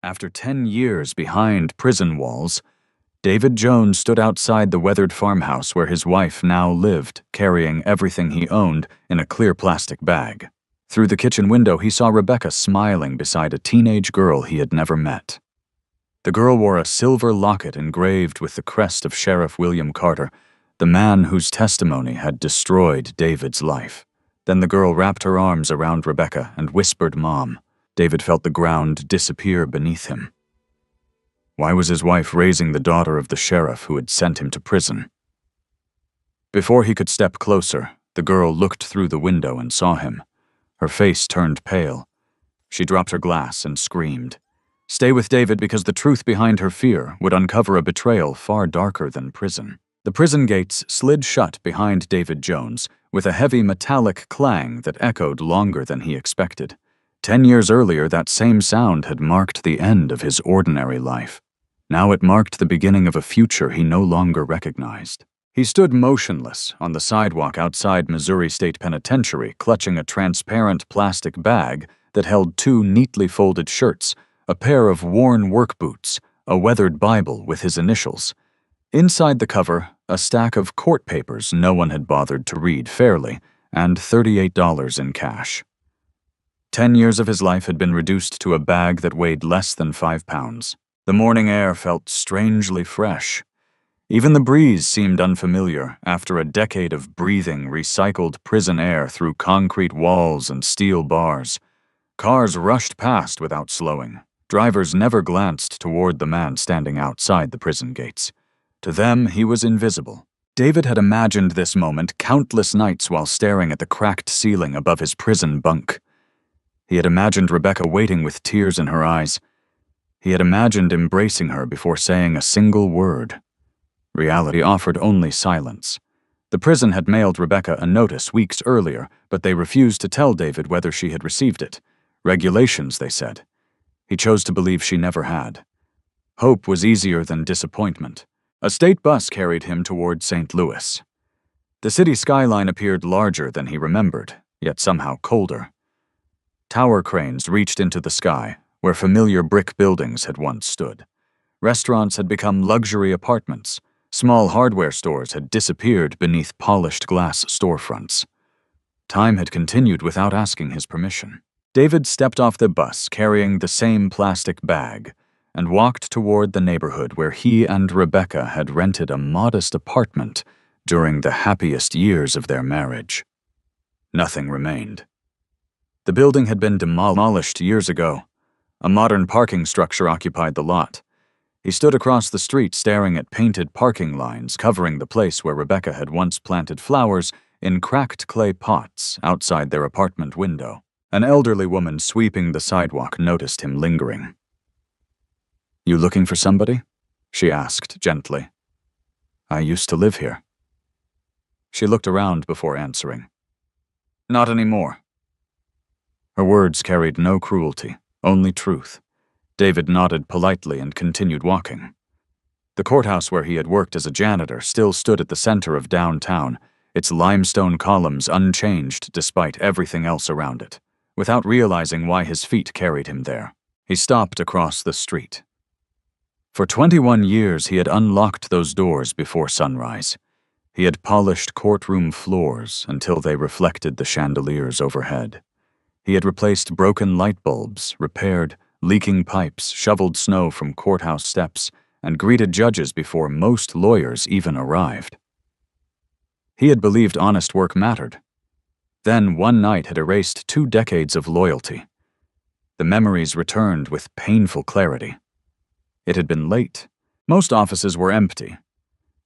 After 10 years behind prison walls, David Jones stood outside the weathered farmhouse where his wife now lived, carrying everything he owned in a clear plastic bag. Through the kitchen window, he saw Rebecca smiling beside a teenage girl he had never met. The girl wore a silver locket engraved with the crest of Sheriff William Carter, the man whose testimony had destroyed David's life. Then the girl wrapped her arms around Rebecca and whispered, "Mom." David felt the ground disappear beneath him. Why was his wife raising the daughter of the sheriff who had sent him to prison? Before he could step closer, the girl looked through the window and saw him. Her face turned pale. She dropped her glass and screamed. Stay with David, because the truth behind her fear would uncover a betrayal far darker than prison. The prison gates slid shut behind David Jones with a heavy metallic clang that echoed longer than he expected. 10 years earlier, that same sound had marked the end of his ordinary life. Now it marked the beginning of a future he no longer recognized. He stood motionless on the sidewalk outside Missouri State Penitentiary, clutching a transparent plastic bag that held 2 neatly folded shirts, a pair of worn work boots, a weathered Bible with his initials. Inside the cover, a stack of court papers no one had bothered to read fairly, and $38 in cash. 10 years of his life had been reduced to a bag that weighed less than 5 pounds. The morning air felt strangely fresh. Even the breeze seemed unfamiliar after a decade of breathing recycled prison air through concrete walls and steel bars. Cars rushed past without slowing. Drivers never glanced toward the man standing outside the prison gates. To them, he was invisible. David had imagined this moment countless nights while staring at the cracked ceiling above his prison bunk. He had imagined Rebecca waiting with tears in her eyes. He had imagined embracing her before saying a single word. Reality offered only silence. The prison had mailed Rebecca a notice weeks earlier, but they refused to tell David whether she had received it. Regulations, they said. He chose to believe she never had. Hope was easier than disappointment. A state bus carried him toward St. Louis. The city skyline appeared larger than he remembered, yet somehow colder. Tower cranes reached into the sky, where familiar brick buildings had once stood. Restaurants had become luxury apartments. Small hardware stores had disappeared beneath polished glass storefronts. Time had continued without asking his permission. David stepped off the bus carrying the same plastic bag and walked toward the neighborhood where he and Rebecca had rented a modest apartment during the happiest years of their marriage. Nothing remained. The building had been demolished years ago. A modern parking structure occupied the lot. He stood across the street staring at painted parking lines covering the place where Rebecca had once planted flowers in cracked clay pots outside their apartment window. An elderly woman sweeping the sidewalk noticed him lingering. "You looking for somebody?" she asked gently. "I used to live here." She looked around before answering. "Not anymore." Her words carried no cruelty, only truth. David nodded politely and continued walking. The courthouse where he had worked as a janitor still stood at the center of downtown, its limestone columns unchanged despite everything else around it. Without realizing why his feet carried him there, he stopped across the street. For 21 years he had unlocked those doors before sunrise. He had polished courtroom floors until they reflected the chandeliers overhead. He had replaced broken light bulbs, repaired leaking pipes, shoveled snow from courthouse steps, and greeted judges before most lawyers even arrived. He had believed honest work mattered. Then one night had erased 2 decades of loyalty. The memories returned with painful clarity. It had been late. Most offices were empty.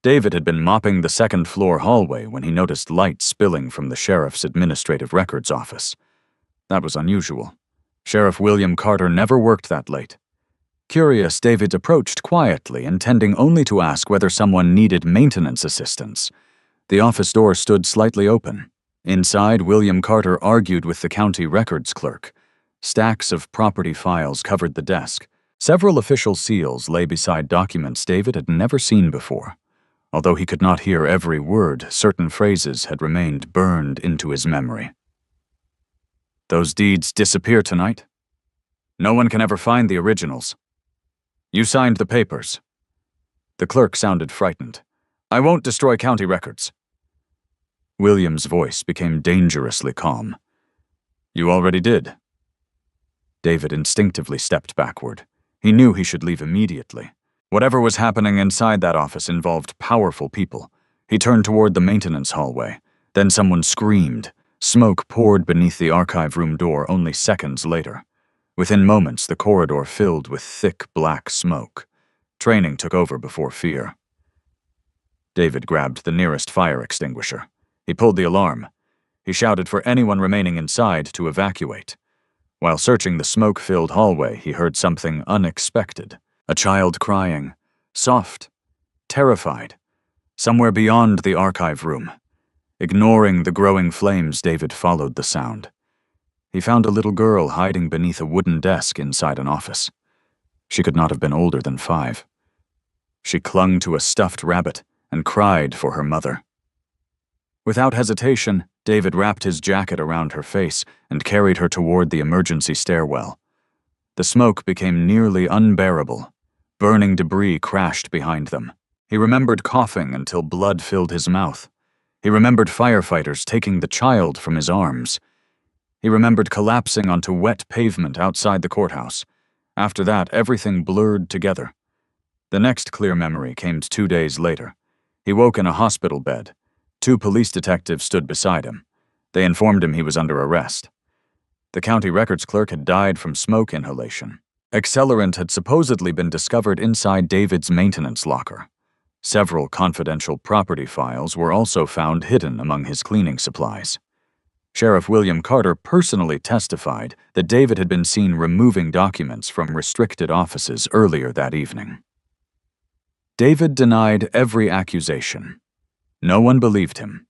David had been mopping the second-floor hallway when he noticed light spilling from the sheriff's administrative records office. That was unusual. Sheriff William Carter never worked that late. Curious, David approached quietly, intending only to ask whether someone needed maintenance assistance. The office door stood slightly open. Inside, William Carter argued with the county records clerk. Stacks of property files covered the desk. Several official seals lay beside documents David had never seen before. Although he could not hear every word, certain phrases had remained burned into his memory. "Those deeds disappear tonight. No one can ever find the originals. You signed the papers. The clerk sounded frightened. I won't destroy county records. William's voice became dangerously calm. You already did. David instinctively stepped backward. He knew he should leave immediately. Whatever was happening inside that office involved powerful people. He turned toward the maintenance hallway. Then someone screamed. Smoke poured beneath the archive room door only seconds later. Within moments, the corridor filled with thick black smoke. Training took over before fear. David grabbed the nearest fire extinguisher. He pulled the alarm. He shouted for anyone remaining inside to evacuate. While searching the smoke-filled hallway, he heard something unexpected. A child crying, soft, terrified, somewhere beyond the archive room. Ignoring the growing flames, David followed the sound. He found a little girl hiding beneath a wooden desk inside an office. She could not have been older than 5. She clung to a stuffed rabbit and cried for her mother. Without hesitation, David wrapped his jacket around her face and carried her toward the emergency stairwell. The smoke became nearly unbearable. Burning debris crashed behind them. He remembered coughing until blood filled his mouth. He remembered firefighters taking the child from his arms. He remembered collapsing onto wet pavement outside the courthouse. After that, everything blurred together. The next clear memory came 2 days later. He woke in a hospital bed. 2 police detectives stood beside him. They informed him he was under arrest. The county records clerk had died from smoke inhalation. Accelerant had supposedly been discovered inside David's maintenance locker. Several confidential property files were also found hidden among his cleaning supplies. Sheriff William Carter personally testified that David had been seen removing documents from restricted offices earlier that evening. David denied every accusation. No one believed him.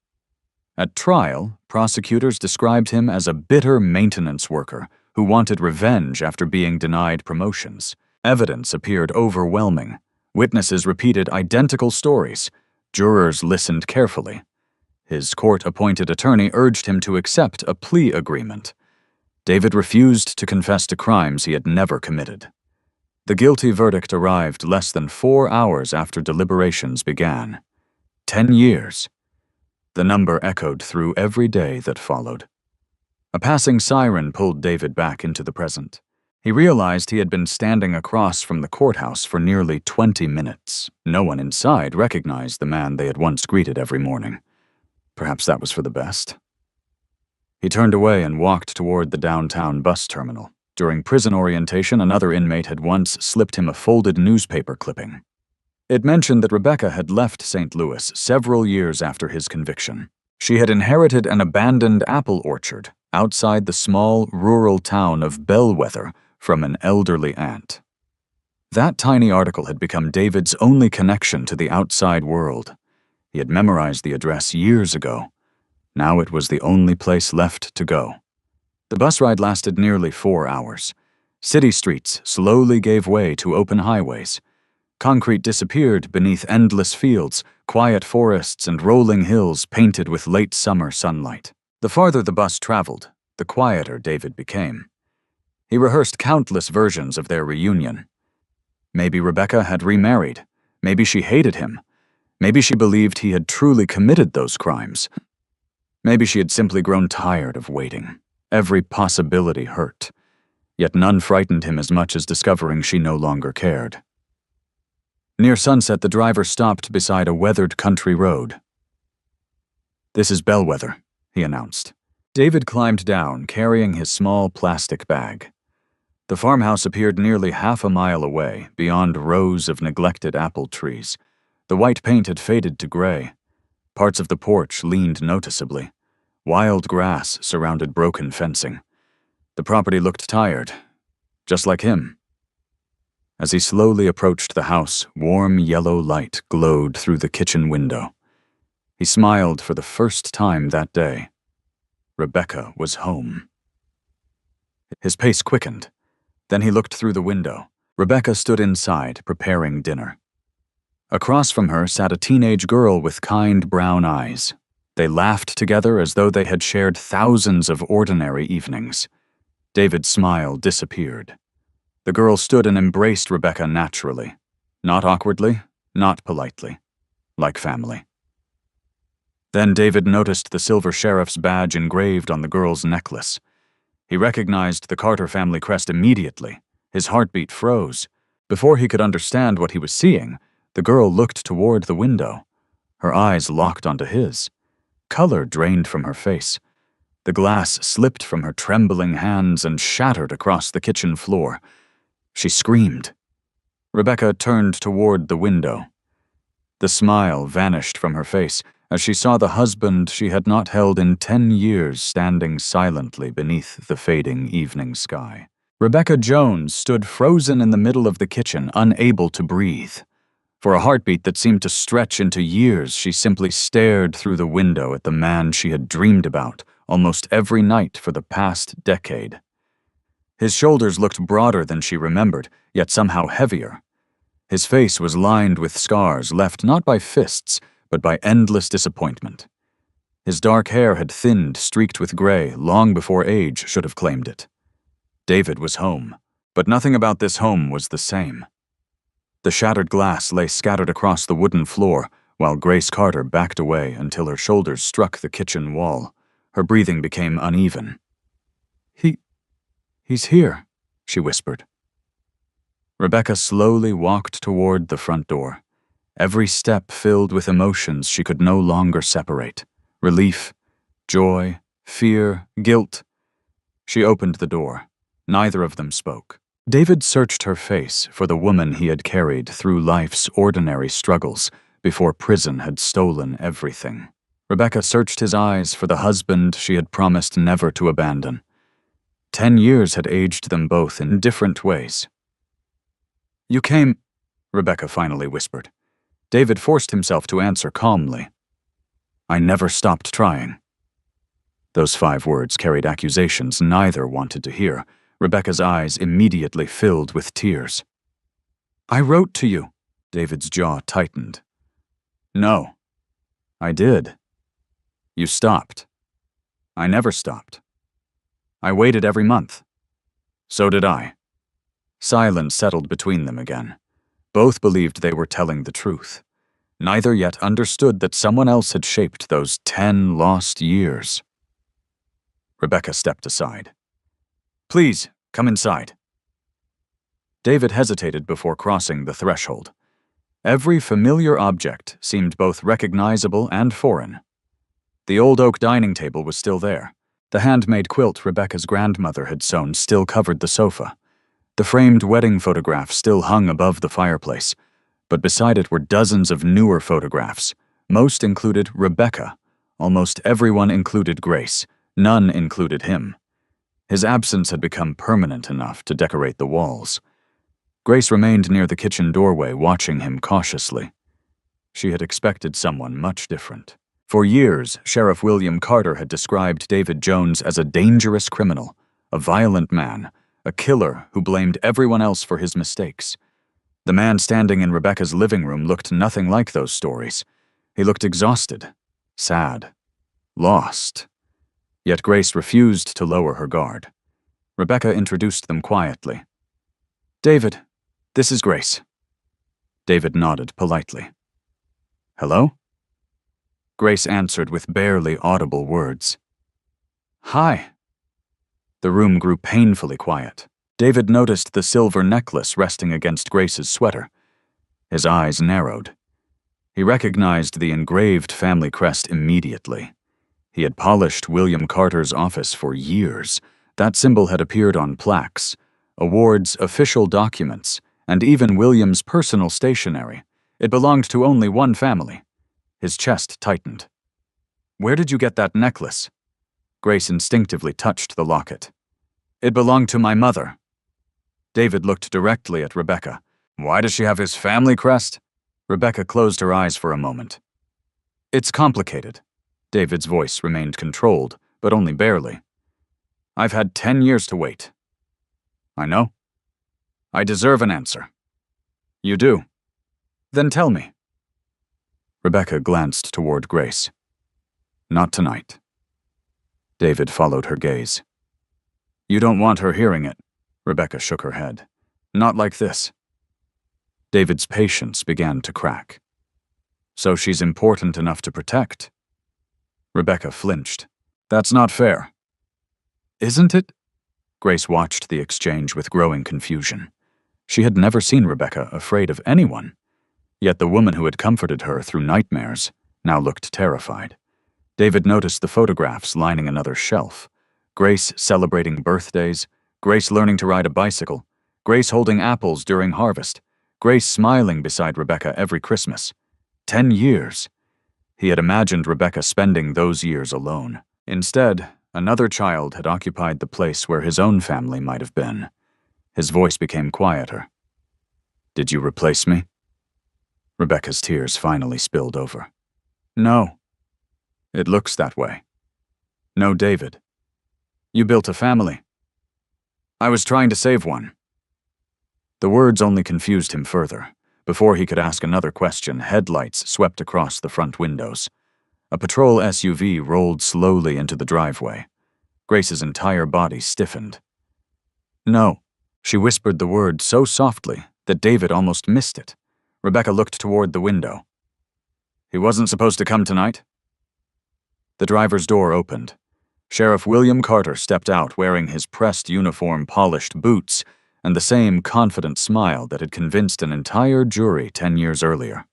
At trial, prosecutors described him as a bitter maintenance worker who wanted revenge after being denied promotions. Evidence appeared overwhelming. Witnesses repeated identical stories. Jurors listened carefully. His court-appointed attorney urged him to accept a plea agreement. David refused to confess to crimes he had never committed. The guilty verdict arrived less than 4 hours after deliberations began. 10 years. The number echoed through every day that followed. A passing siren pulled David back into the present. He realized he had been standing across from the courthouse for nearly 20 minutes. No one inside recognized the man they had once greeted every morning. Perhaps that was for the best. He turned away and walked toward the downtown bus terminal. During prison orientation, another inmate had once slipped him a folded newspaper clipping. It mentioned that Rebecca had left St. Louis several years after his conviction. She had inherited an abandoned apple orchard outside the small rural town of Bellwether from an elderly aunt. That tiny article had become David's only connection to the outside world. He had memorized the address years ago. Now it was the only place left to go. The bus ride lasted nearly 4 hours. City streets slowly gave way to open highways. Concrete disappeared beneath endless fields, quiet forests, and rolling hills painted with late summer sunlight. The farther the bus traveled, the quieter David became. He rehearsed countless versions of their reunion. Maybe Rebecca had remarried. Maybe she hated him. Maybe she believed he had truly committed those crimes. Maybe she had simply grown tired of waiting. Every possibility hurt. Yet none frightened him as much as discovering she no longer cared. Near sunset, the driver stopped beside a weathered country road. "This is Bellwether," he announced. David climbed down, carrying his small plastic bag. The farmhouse appeared nearly half a mile away, beyond rows of neglected apple trees. The white paint had faded to gray. Parts of the porch leaned noticeably. Wild grass surrounded broken fencing. The property looked tired, just like him. As he slowly approached the house, warm yellow light glowed through the kitchen window. He smiled for the first time that day. Rebecca was home. His pace quickened. Then he looked through the window. Rebecca stood inside, preparing dinner. Across from her sat a teenage girl with kind brown eyes. They laughed together as though they had shared thousands of ordinary evenings. David's smile disappeared. The girl stood and embraced Rebecca naturally. Not awkwardly, not politely. Like family. Then David noticed the silver sheriff's badge engraved on the girl's necklace. He recognized the Carter family crest immediately. His heartbeat froze. Before he could understand what he was seeing, the girl looked toward the window. Her eyes locked onto his. Color drained from her face. The glass slipped from her trembling hands and shattered across the kitchen floor. She screamed. Rebecca turned toward the window. The smile vanished from her face as she saw the husband she had not held in 10 years standing silently beneath the fading evening sky. Rebecca Jones stood frozen in the middle of the kitchen, unable to breathe. For a heartbeat that seemed to stretch into years, she simply stared through the window at the man she had dreamed about almost every night for the past decade. His shoulders looked broader than she remembered, yet somehow heavier. His face was lined with scars left not by fists, but by endless disappointment. His dark hair had thinned, streaked with gray, long before age should have claimed it. David was home, but nothing about this home was the same. The shattered glass lay scattered across the wooden floor, while Grace Carter backed away until her shoulders struck the kitchen wall. Her breathing became uneven. He's here, she whispered. Rebecca slowly walked toward the front door, every step filled with emotions she could no longer separate. Relief, joy, fear, guilt. She opened the door. Neither of them spoke. David searched her face for the woman he had carried through life's ordinary struggles before prison had stolen everything. Rebecca searched his eyes for the husband she had promised never to abandon. 10 years had aged them both in different ways. "You came," Rebecca finally whispered. David forced himself to answer calmly. "I never stopped trying." Those 5 words carried accusations neither wanted to hear. Rebecca's eyes immediately filled with tears. "I wrote to you." David's jaw tightened. "No. I did. You stopped. I never stopped. I waited every month. So did I." Silence settled between them again. Both believed they were telling the truth. Neither yet understood that someone else had shaped those 10 lost years. Rebecca stepped aside. "Please, come inside." David hesitated before crossing the threshold. Every familiar object seemed both recognizable and foreign. The old oak dining table was still there. The handmade quilt Rebecca's grandmother had sewn still covered the sofa. The framed wedding photograph still hung above the fireplace, but beside it were dozens of newer photographs. Most included Rebecca. Almost everyone included Grace. None included him. His absence had become permanent enough to decorate the walls. Grace remained near the kitchen doorway, watching him cautiously. She had expected someone much different. For years, Sheriff William Carter had described David Jones as a dangerous criminal, a violent man, a killer who blamed everyone else for his mistakes. The man standing in Rebecca's living room looked nothing like those stories. He looked exhausted, sad, lost. Yet Grace refused to lower her guard. Rebecca introduced them quietly. "David, this is Grace." David nodded politely. "Hello?" Grace answered with barely audible words. "Hi." The room grew painfully quiet. David noticed the silver necklace resting against Grace's sweater. His eyes narrowed. He recognized the engraved family crest immediately. He had polished William Carter's office for years. That symbol had appeared on plaques, awards, official documents, and even William's personal stationery. It belonged to only one family. His chest tightened. "Where did you get that necklace?" Grace instinctively touched the locket. "It belonged to my mother." David looked directly at Rebecca. "Why does she have his family crest?" Rebecca closed her eyes for a moment. "It's complicated." David's voice remained controlled, but only barely. "I've had 10 years to wait." "I know. I deserve an answer." "You do. Then tell me." Rebecca glanced toward Grace. "Not tonight." David followed her gaze. "You don't want her hearing it." Rebecca shook her head. Not like this. David's patience began to crack. So she's important enough to protect? Rebecca flinched. That's not fair. Isn't it? Grace watched the exchange with growing confusion. She had never seen Rebecca afraid of anyone. Yet the woman who had comforted her through nightmares now looked terrified. David noticed the photographs lining another shelf. Grace celebrating birthdays, Grace learning to ride a bicycle, Grace holding apples during harvest, Grace smiling beside Rebecca every Christmas. 10 years. He had imagined Rebecca spending those years alone. Instead, another child had occupied the place where his own family might have been. His voice became quieter. Did you replace me? Rebecca's tears finally spilled over. No. It looks that way. No, David. You built a family. I was trying to save one. The words only confused him further. Before he could ask another question, headlights swept across the front windows. A patrol SUV rolled slowly into the driveway. Grace's entire body stiffened. No. She whispered the word so softly that David almost missed it. Rebecca looked toward the window. He wasn't supposed to come tonight? The driver's door opened. Sheriff William Carter stepped out wearing his pressed uniform, polished boots, and the same confident smile that had convinced an entire jury 10 years earlier.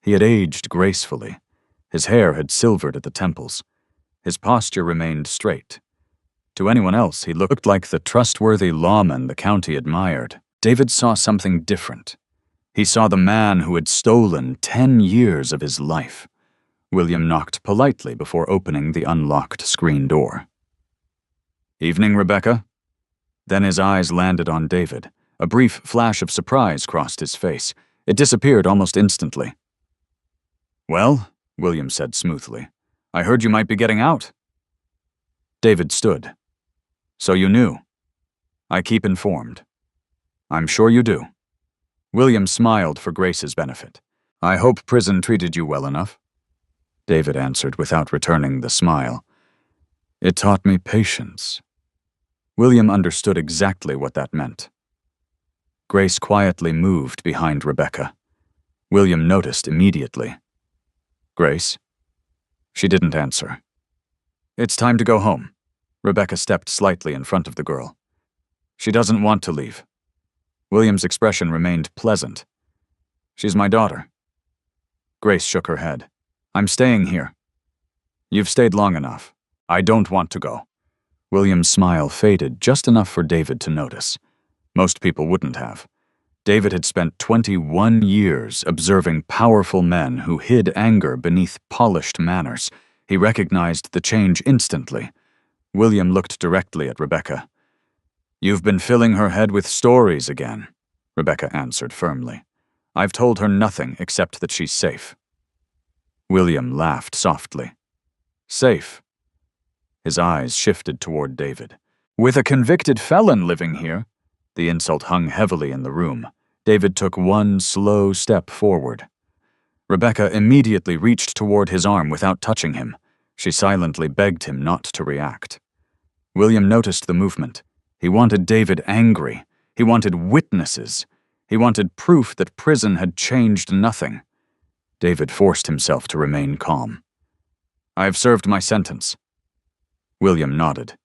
He had aged gracefully. His hair had silvered at the temples. His posture remained straight. To anyone else, he looked like the trustworthy lawman the county admired. David saw something different. He saw the man who had stolen 10 years of his life. William knocked politely before opening the unlocked screen door. Evening, Rebecca. Then his eyes landed on David. A brief flash of surprise crossed his face. It disappeared almost instantly. Well, William said smoothly, I heard you might be getting out. David stood. So you knew. I keep informed. I'm sure you do. William smiled for Grace's benefit. I hope prison treated you well enough. David answered without returning the smile. It taught me patience. William understood exactly what that meant. Grace quietly moved behind Rebecca. William noticed immediately. Grace? She didn't answer. It's time to go home. Rebecca stepped slightly in front of the girl. She doesn't want to leave. William's expression remained pleasant. She's my daughter. Grace shook her head. I'm staying here. You've stayed long enough. I don't want to go. William's smile faded just enough for David to notice. Most people wouldn't have. David had spent 21 years observing powerful men who hid anger beneath polished manners. He recognized the change instantly. William looked directly at Rebecca. You've been filling her head with stories again, Rebecca answered firmly. I've told her nothing except that she's safe. William laughed softly. Safe. His eyes shifted toward David. With a convicted felon living here, the insult hung heavily in the room. David took one slow step forward. Rebecca immediately reached toward his arm without touching him. She silently begged him not to react. William noticed the movement. He wanted David angry. He wanted witnesses. He wanted proof that prison had changed nothing. David forced himself to remain calm. I have served my sentence. William nodded.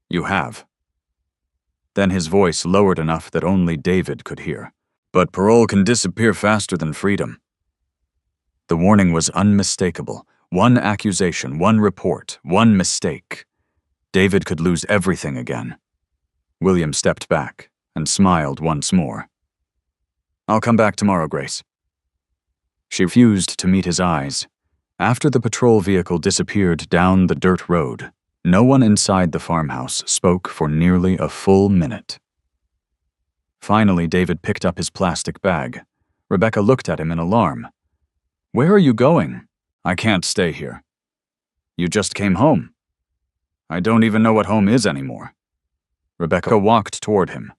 You have. Then his voice lowered enough that only David could hear. But parole can disappear faster than freedom. The warning was unmistakable. One accusation, one report, one mistake. David could lose everything again. William stepped back and smiled once more. I'll come back tomorrow, Grace. She refused to meet his eyes. After the patrol vehicle disappeared down the dirt road, no one inside the farmhouse spoke for nearly a full minute. Finally, David picked up his plastic bag. Rebecca looked at him in alarm. Where are you going? I can't stay here. You just came home. I don't even know what home is anymore. Rebecca walked toward him.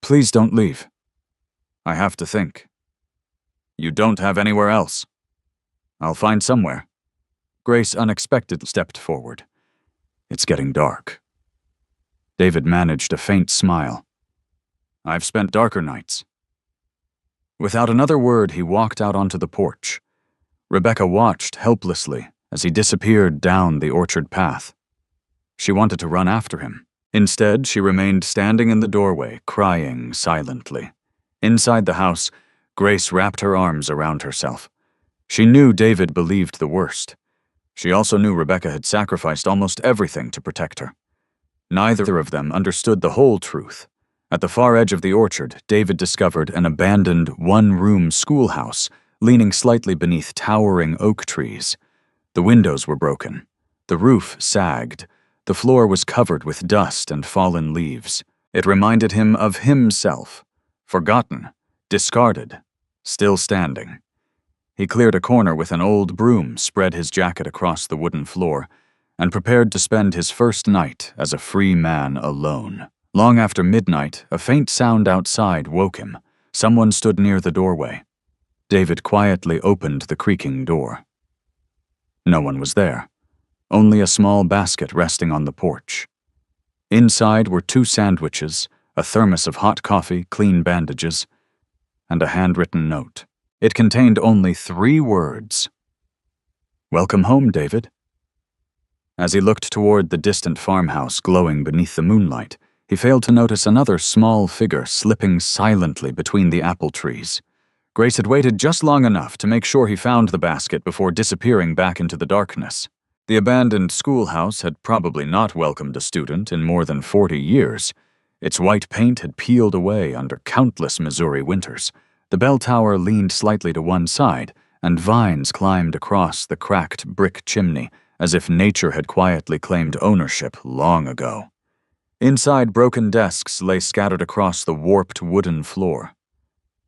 Please don't leave. I have to think. You don't have anywhere else. I'll find somewhere. Grace unexpectedly stepped forward. It's getting dark. David managed a faint smile. I've spent darker nights." Without another word, he walked out onto the porch. Rebecca watched helplessly as he disappeared down the orchard path. She wanted to run after him. Instead, she remained standing in the doorway, crying silently. Inside the house, Grace wrapped her arms around herself. She knew David believed the worst. She also knew Rebecca had sacrificed almost everything to protect her. Neither of them understood the whole truth. At the far edge of the orchard, David discovered an abandoned one-room schoolhouse leaning slightly beneath towering oak trees. The windows were broken. The roof sagged. The floor was covered with dust and fallen leaves. It reminded him of himself, forgotten, discarded, still standing. He cleared a corner with an old broom, spread his jacket across the wooden floor, and prepared to spend his first night as a free man alone. Long after midnight, a faint sound outside woke him. Someone stood near the doorway. David quietly opened the creaking door. No one was there. Only a small basket resting on the porch. Inside were 2 sandwiches, a thermos of hot coffee, clean bandages, and a handwritten note. It contained only 3 words. "Welcome home, David." As he looked toward the distant farmhouse glowing beneath the moonlight, he failed to notice another small figure slipping silently between the apple trees. Grace had waited just long enough to make sure he found the basket before disappearing back into the darkness. The abandoned schoolhouse had probably not welcomed a student in more than 40 years. Its white paint had peeled away under countless Missouri winters. The bell tower leaned slightly to one side, and vines climbed across the cracked brick chimney, as if nature had quietly claimed ownership long ago. Inside, broken desks lay scattered across the warped wooden floor.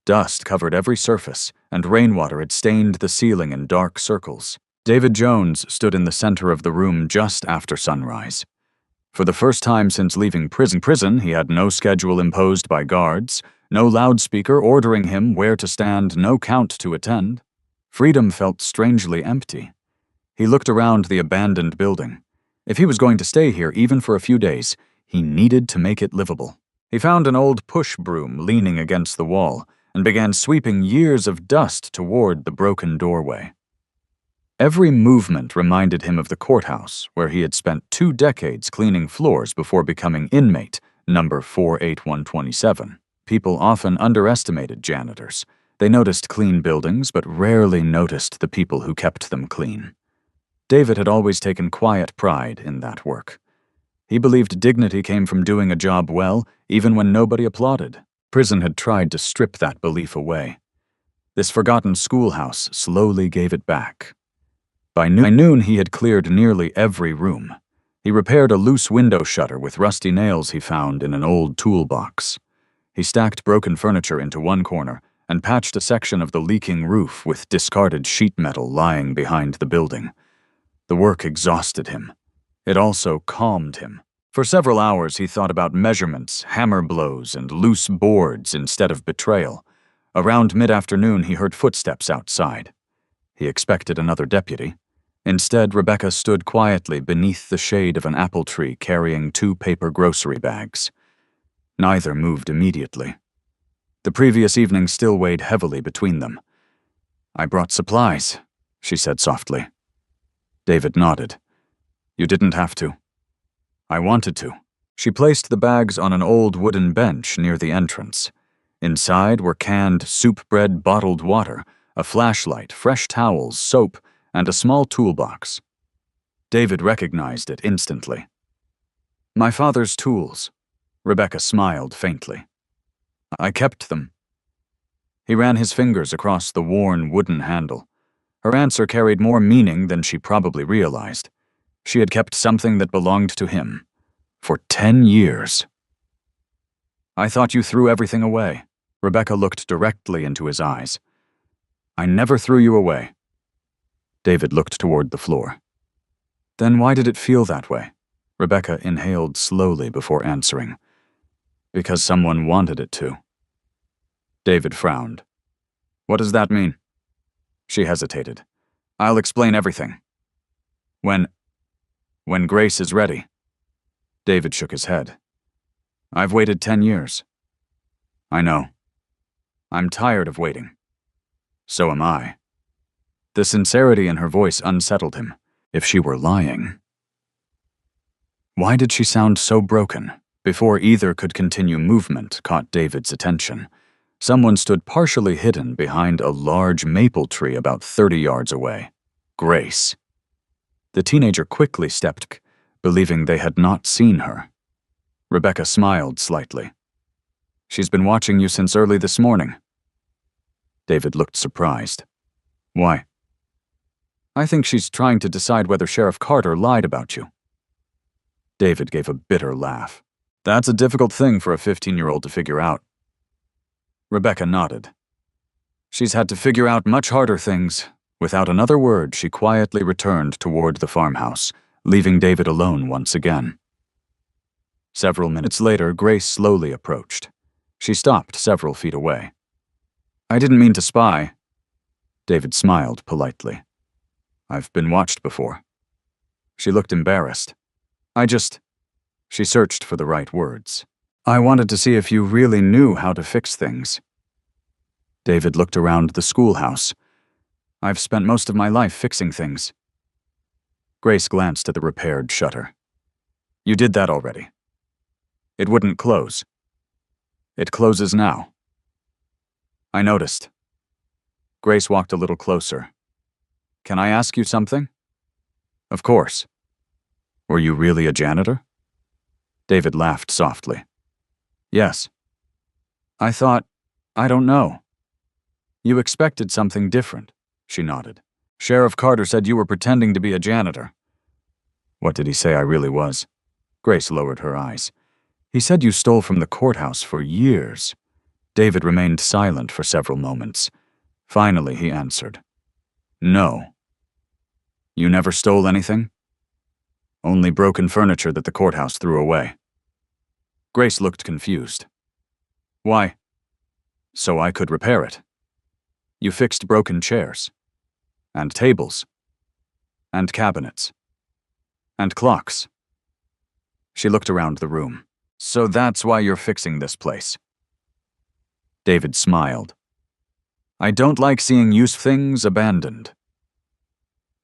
Dust covered every surface, and rainwater had stained the ceiling in dark circles. David Jones stood in the center of the room just after sunrise. For the first time since leaving prison, he had no schedule imposed by guards, no loudspeaker ordering him where to stand, no count to attend. Freedom felt strangely empty. He looked around the abandoned building. If he was going to stay here even for a few days, he needed to make it livable. He found an old push broom leaning against the wall and began sweeping years of dust toward the broken doorway. Every movement reminded him of the courthouse, where he had spent 2 decades cleaning floors before becoming inmate number 48127. People often underestimated janitors. They noticed clean buildings, but rarely noticed the people who kept them clean. David had always taken quiet pride in that work. He believed dignity came from doing a job well, even when nobody applauded. Prison had tried to strip that belief away. This forgotten schoolhouse slowly gave it back. By noon, he had cleared nearly every room. He repaired a loose window shutter with rusty nails he found in an old toolbox. He stacked broken furniture into one corner and patched a section of the leaking roof with discarded sheet metal lying behind the building. The work exhausted him. It also calmed him. For several hours, he thought about measurements, hammer blows, and loose boards instead of betrayal. Around mid-afternoon, he heard footsteps outside. He expected another deputy. Instead, Rebecca stood quietly beneath the shade of an apple tree carrying 2 paper grocery bags. Neither moved immediately. The previous evening still weighed heavily between them. "I brought supplies," she said softly. David nodded. "You didn't have to." "I wanted to." She placed the bags on an old wooden bench near the entrance. Inside were canned soup bread, bottled water, a flashlight, fresh towels, soap, and a small toolbox. David recognized it instantly. "My father's tools." Rebecca smiled faintly. "I kept them." He ran his fingers across the worn wooden handle. Her answer carried more meaning than she probably realized. She had kept something that belonged to him for 10 years. "I thought you threw everything away." Rebecca looked directly into his eyes. "I never threw you away." David looked toward the floor. "Then why did it feel that way?" Rebecca inhaled slowly before answering. "Because someone wanted it to." David frowned. "What does that mean?" She hesitated. "I'll explain everything. When Grace is ready." David shook his head. "I've waited 10 years. I know. I'm tired of waiting. So am I. The sincerity in her voice unsettled him. If she were lying. Why did she sound so broken? Before either could continue, movement caught David's attention. Someone stood partially hidden behind a large maple tree about 30 yards away. Grace. The teenager quickly stepped back, believing they had not seen her. Rebecca smiled slightly. She's been watching you since early this morning. David looked surprised. Why? I think she's trying to decide whether Sheriff Carter lied about you. David gave a bitter laugh. That's a difficult thing for a 15-year-old to figure out. Rebecca nodded. She's had to figure out much harder things. Without another word, she quietly returned toward the farmhouse, leaving David alone once again. Several minutes later, Grace slowly approached. She stopped several feet away. I didn't mean to spy. David smiled politely. I've been watched before. She looked embarrassed. She searched for the right words. I wanted to see if you really knew how to fix things. David looked around the schoolhouse. I've spent most of my life fixing things. Grace glanced at the repaired shutter. You did that already. It wouldn't close. It closes now. I noticed. Grace walked a little closer. Can I ask you something? Of course. Were you really a janitor? David laughed softly. Yes. I don't know. You expected something different, she nodded. Sheriff Carter said you were pretending to be a janitor. What did he say I really was? Grace lowered her eyes. He said you stole from the courthouse for years. David remained silent for several moments. Finally, he answered. No. You never stole anything? Only broken furniture that the courthouse threw away. Grace looked confused. Why? So I could repair it. You fixed broken chairs. And tables. And cabinets. And clocks. She looked around the room. So that's why you're fixing this place. David smiled. I don't like seeing used things abandoned.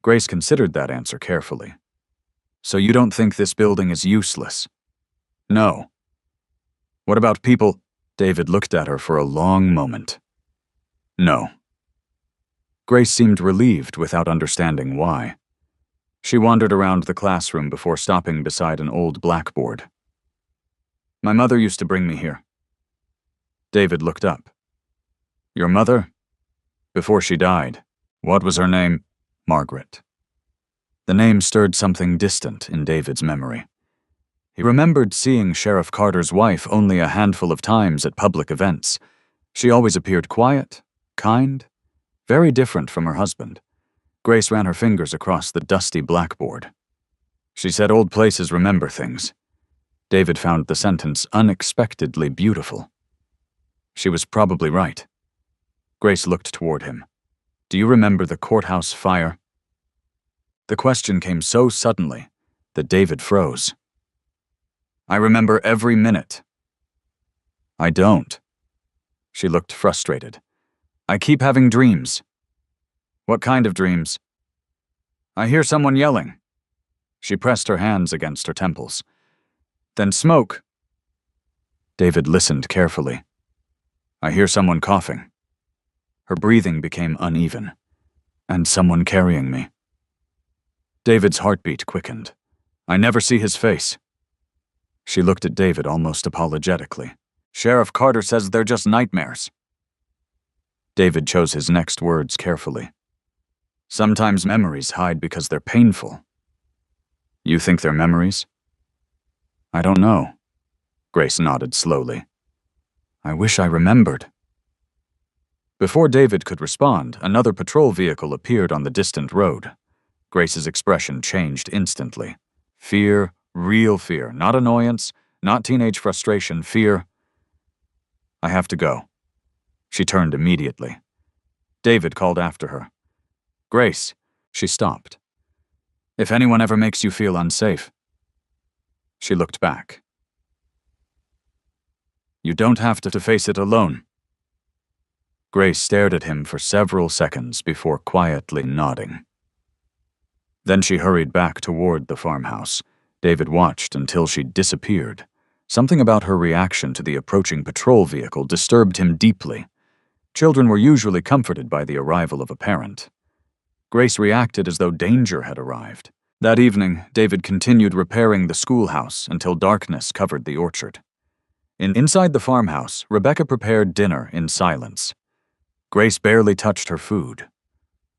Grace considered that answer carefully. So you don't think this building is useless? No. What about people? David looked at her for a long moment. No. Grace seemed relieved without understanding why. She wandered around the classroom before stopping beside an old blackboard. My mother used to bring me here. David looked up. Your mother? Before she died. What was her name? Margaret. The name stirred something distant in David's memory. He remembered seeing Sheriff Carter's wife only a handful of times at public events. She always appeared quiet, kind, very different from her husband. Grace ran her fingers across the dusty blackboard. She said old places remember things. David found the sentence unexpectedly beautiful. She was probably right. Grace looked toward him. Do you remember the courthouse fire? The question came so suddenly that David froze. I remember every minute. I don't. She looked frustrated. I keep having dreams. What kind of dreams? I hear someone yelling. She pressed her hands against her temples. Then smoke. David listened carefully. I hear someone coughing. Her breathing became uneven. And someone carrying me. David's heartbeat quickened. I never see his face. She looked at David almost apologetically. Sheriff Carter says they're just nightmares. David chose his next words carefully. Sometimes memories hide because they're painful. You think they're memories? I don't know. Grace nodded slowly. I wish I remembered. Before David could respond, another patrol vehicle appeared on the distant road. Grace's expression changed instantly. Fear, real fear, not annoyance, not teenage frustration, fear. I have to go. She turned immediately. David called after her. Grace, she stopped. If anyone ever makes you feel unsafe. She looked back. You don't have to face it alone. Grace stared at him for several seconds before quietly nodding. Then she hurried back toward the farmhouse. David watched until she disappeared. Something about her reaction to the approaching patrol vehicle disturbed him deeply. Children were usually comforted by the arrival of a parent. Grace reacted as though danger had arrived. That evening, David continued repairing the schoolhouse until darkness covered the orchard. Inside the farmhouse, Rebecca prepared dinner in silence. Grace barely touched her food.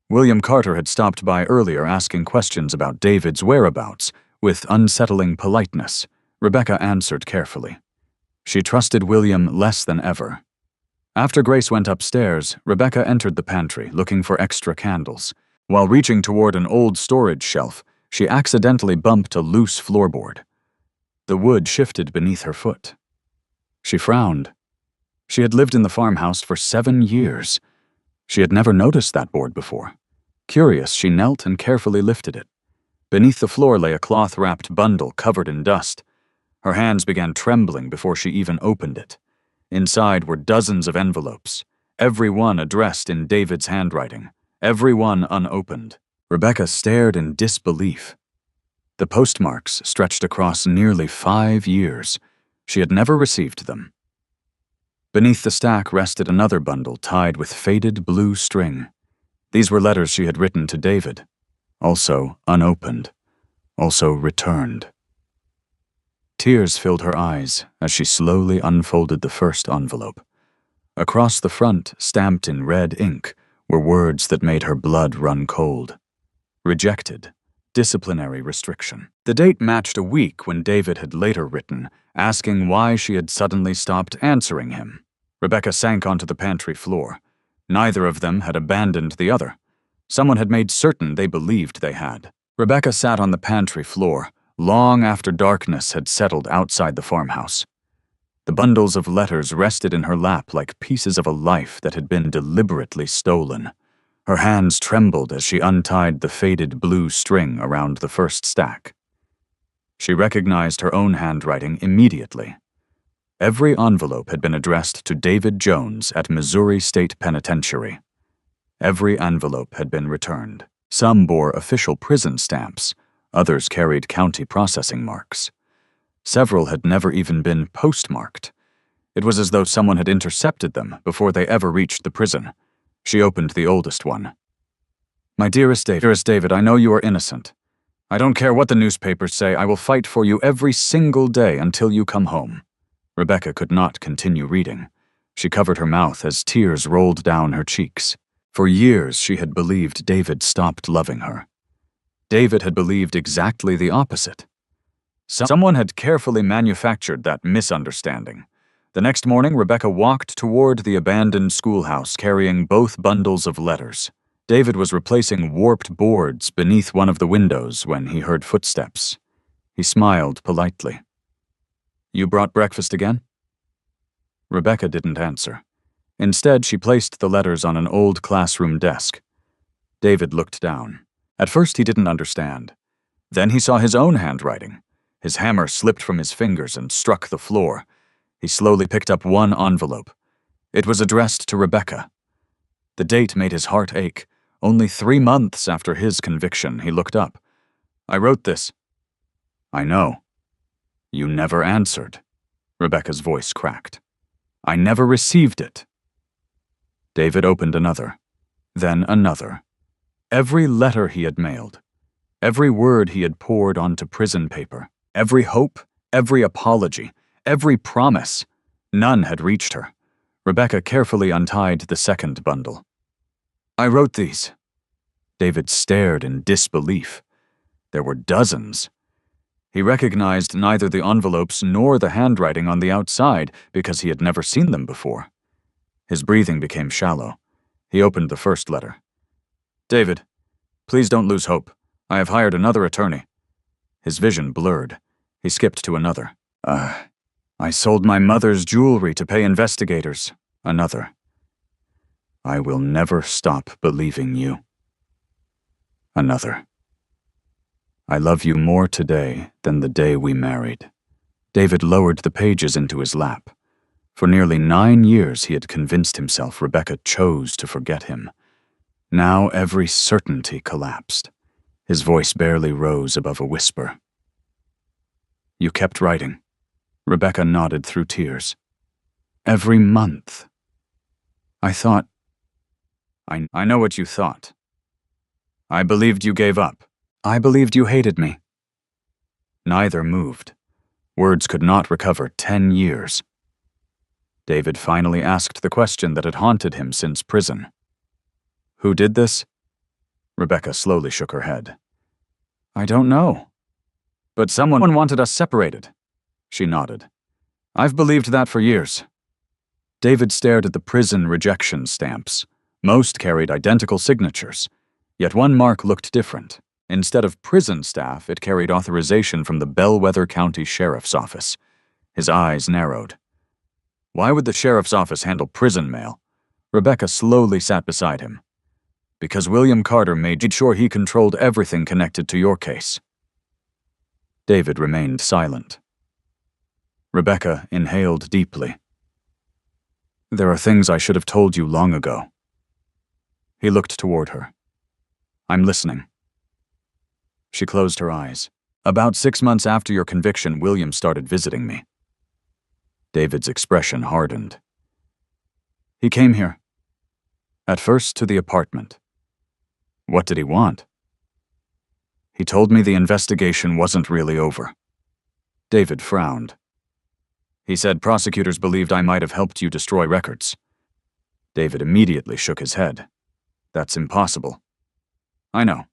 William Carter had stopped by earlier asking questions about David's whereabouts. With unsettling politeness, Rebecca answered carefully. She trusted William less than ever. After Grace went upstairs, Rebecca entered the pantry looking for extra candles. While reaching toward an old storage shelf, she accidentally bumped a loose floorboard. The wood shifted beneath her foot. She frowned. She had lived in the farmhouse for 7 years. She had never noticed that board before. Curious, she knelt and carefully lifted it. Beneath the floor lay a cloth-wrapped bundle covered in dust. Her hands began trembling before she even opened it. Inside were dozens of envelopes, every one addressed in David's handwriting, every one unopened. Rebecca stared in disbelief. The postmarks stretched across nearly 5 years. She had never received them. Beneath the stack rested another bundle tied with faded blue string. These were letters she had written to David, also unopened, also returned. Tears filled her eyes as she slowly unfolded the first envelope. Across the front, stamped in red ink, were words that made her blood run cold. Rejected. Disciplinary restriction. The date matched a week when David had later written, asking why she had suddenly stopped answering him. Rebecca sank onto the pantry floor. Neither of them had abandoned the other. Someone had made certain they believed they had. Rebecca sat on the pantry floor, long after darkness had settled outside the farmhouse. The bundles of letters rested in her lap like pieces of a life that had been deliberately stolen. Her hands trembled as she untied the faded blue string around the first stack. She recognized her own handwriting immediately. Every envelope had been addressed to David Jones at Missouri State Penitentiary. Every envelope had been returned. Some bore official prison stamps. Others carried county processing marks. Several had never even been postmarked. It was as though someone had intercepted them before they ever reached the prison. She opened the oldest one. My dearest David, I know you are innocent. I don't care what the newspapers say, I will fight for you every single day until you come home. Rebecca could not continue reading. She covered her mouth as tears rolled down her cheeks. For years she had believed David stopped loving her. David had believed exactly the opposite. Someone had carefully manufactured that misunderstanding. The next morning, Rebecca walked toward the abandoned schoolhouse carrying both bundles of letters. David was replacing warped boards beneath one of the windows when he heard footsteps. He smiled politely. You brought breakfast again? Rebecca didn't answer. Instead, she placed the letters on an old classroom desk. David looked down. At first, he didn't understand. Then he saw his own handwriting. His hammer slipped from his fingers and struck the floor. He slowly picked up one envelope. It was addressed to Rebecca. The date made his heart ache. Only 3 months after his conviction, he looked up. I wrote this. I know. You never answered. Rebecca's voice cracked. I never received it. David opened another, then another. Every letter he had mailed, every word he had poured onto prison paper, every hope, every apology, every promise, none had reached her. Rebecca carefully untied the second bundle. I wrote these. David stared in disbelief. There were dozens. He recognized neither the envelopes nor the handwriting on the outside because he had never seen them before. His breathing became shallow. He opened the first letter. David, please don't lose hope. I have hired another attorney. His vision blurred. He skipped to another. I sold my mother's jewelry to pay investigators. Another. I will never stop believing you. Another. I love you more today than the day we married. David lowered the pages into his lap. For nearly 9 years he had convinced himself Rebecca chose to forget him. Now every certainty collapsed. His voice barely rose above a whisper. "You kept writing." Rebecca nodded through tears. "Every month." "I thought—" I know what you thought. I believed you gave up. I believed you hated me." Neither moved. Words could not recover 10 years. David finally asked the question that had haunted him since prison. "Who did this?" Rebecca slowly shook her head. "I don't know. But someone wanted us separated." She nodded. "I've believed that for years." David stared at the prison rejection stamps. Most carried identical signatures, yet one mark looked different. Instead of prison staff, it carried authorization from the Bellwether County Sheriff's Office. His eyes narrowed. Why would the sheriff's office handle prison mail? Rebecca slowly sat beside him. "Because William Carter made sure he controlled everything connected to your case." David remained silent. Rebecca inhaled deeply. "There are things I should have told you long ago." He looked toward her. "I'm listening." She closed her eyes. "About 6 months after your conviction, William started visiting me." David's expression hardened. "He came here. At first to the apartment." "What did he want?" "He told me the investigation wasn't really over." David frowned. "He said prosecutors believed I might have helped you destroy records." David immediately shook his head. "That's impossible." "I know.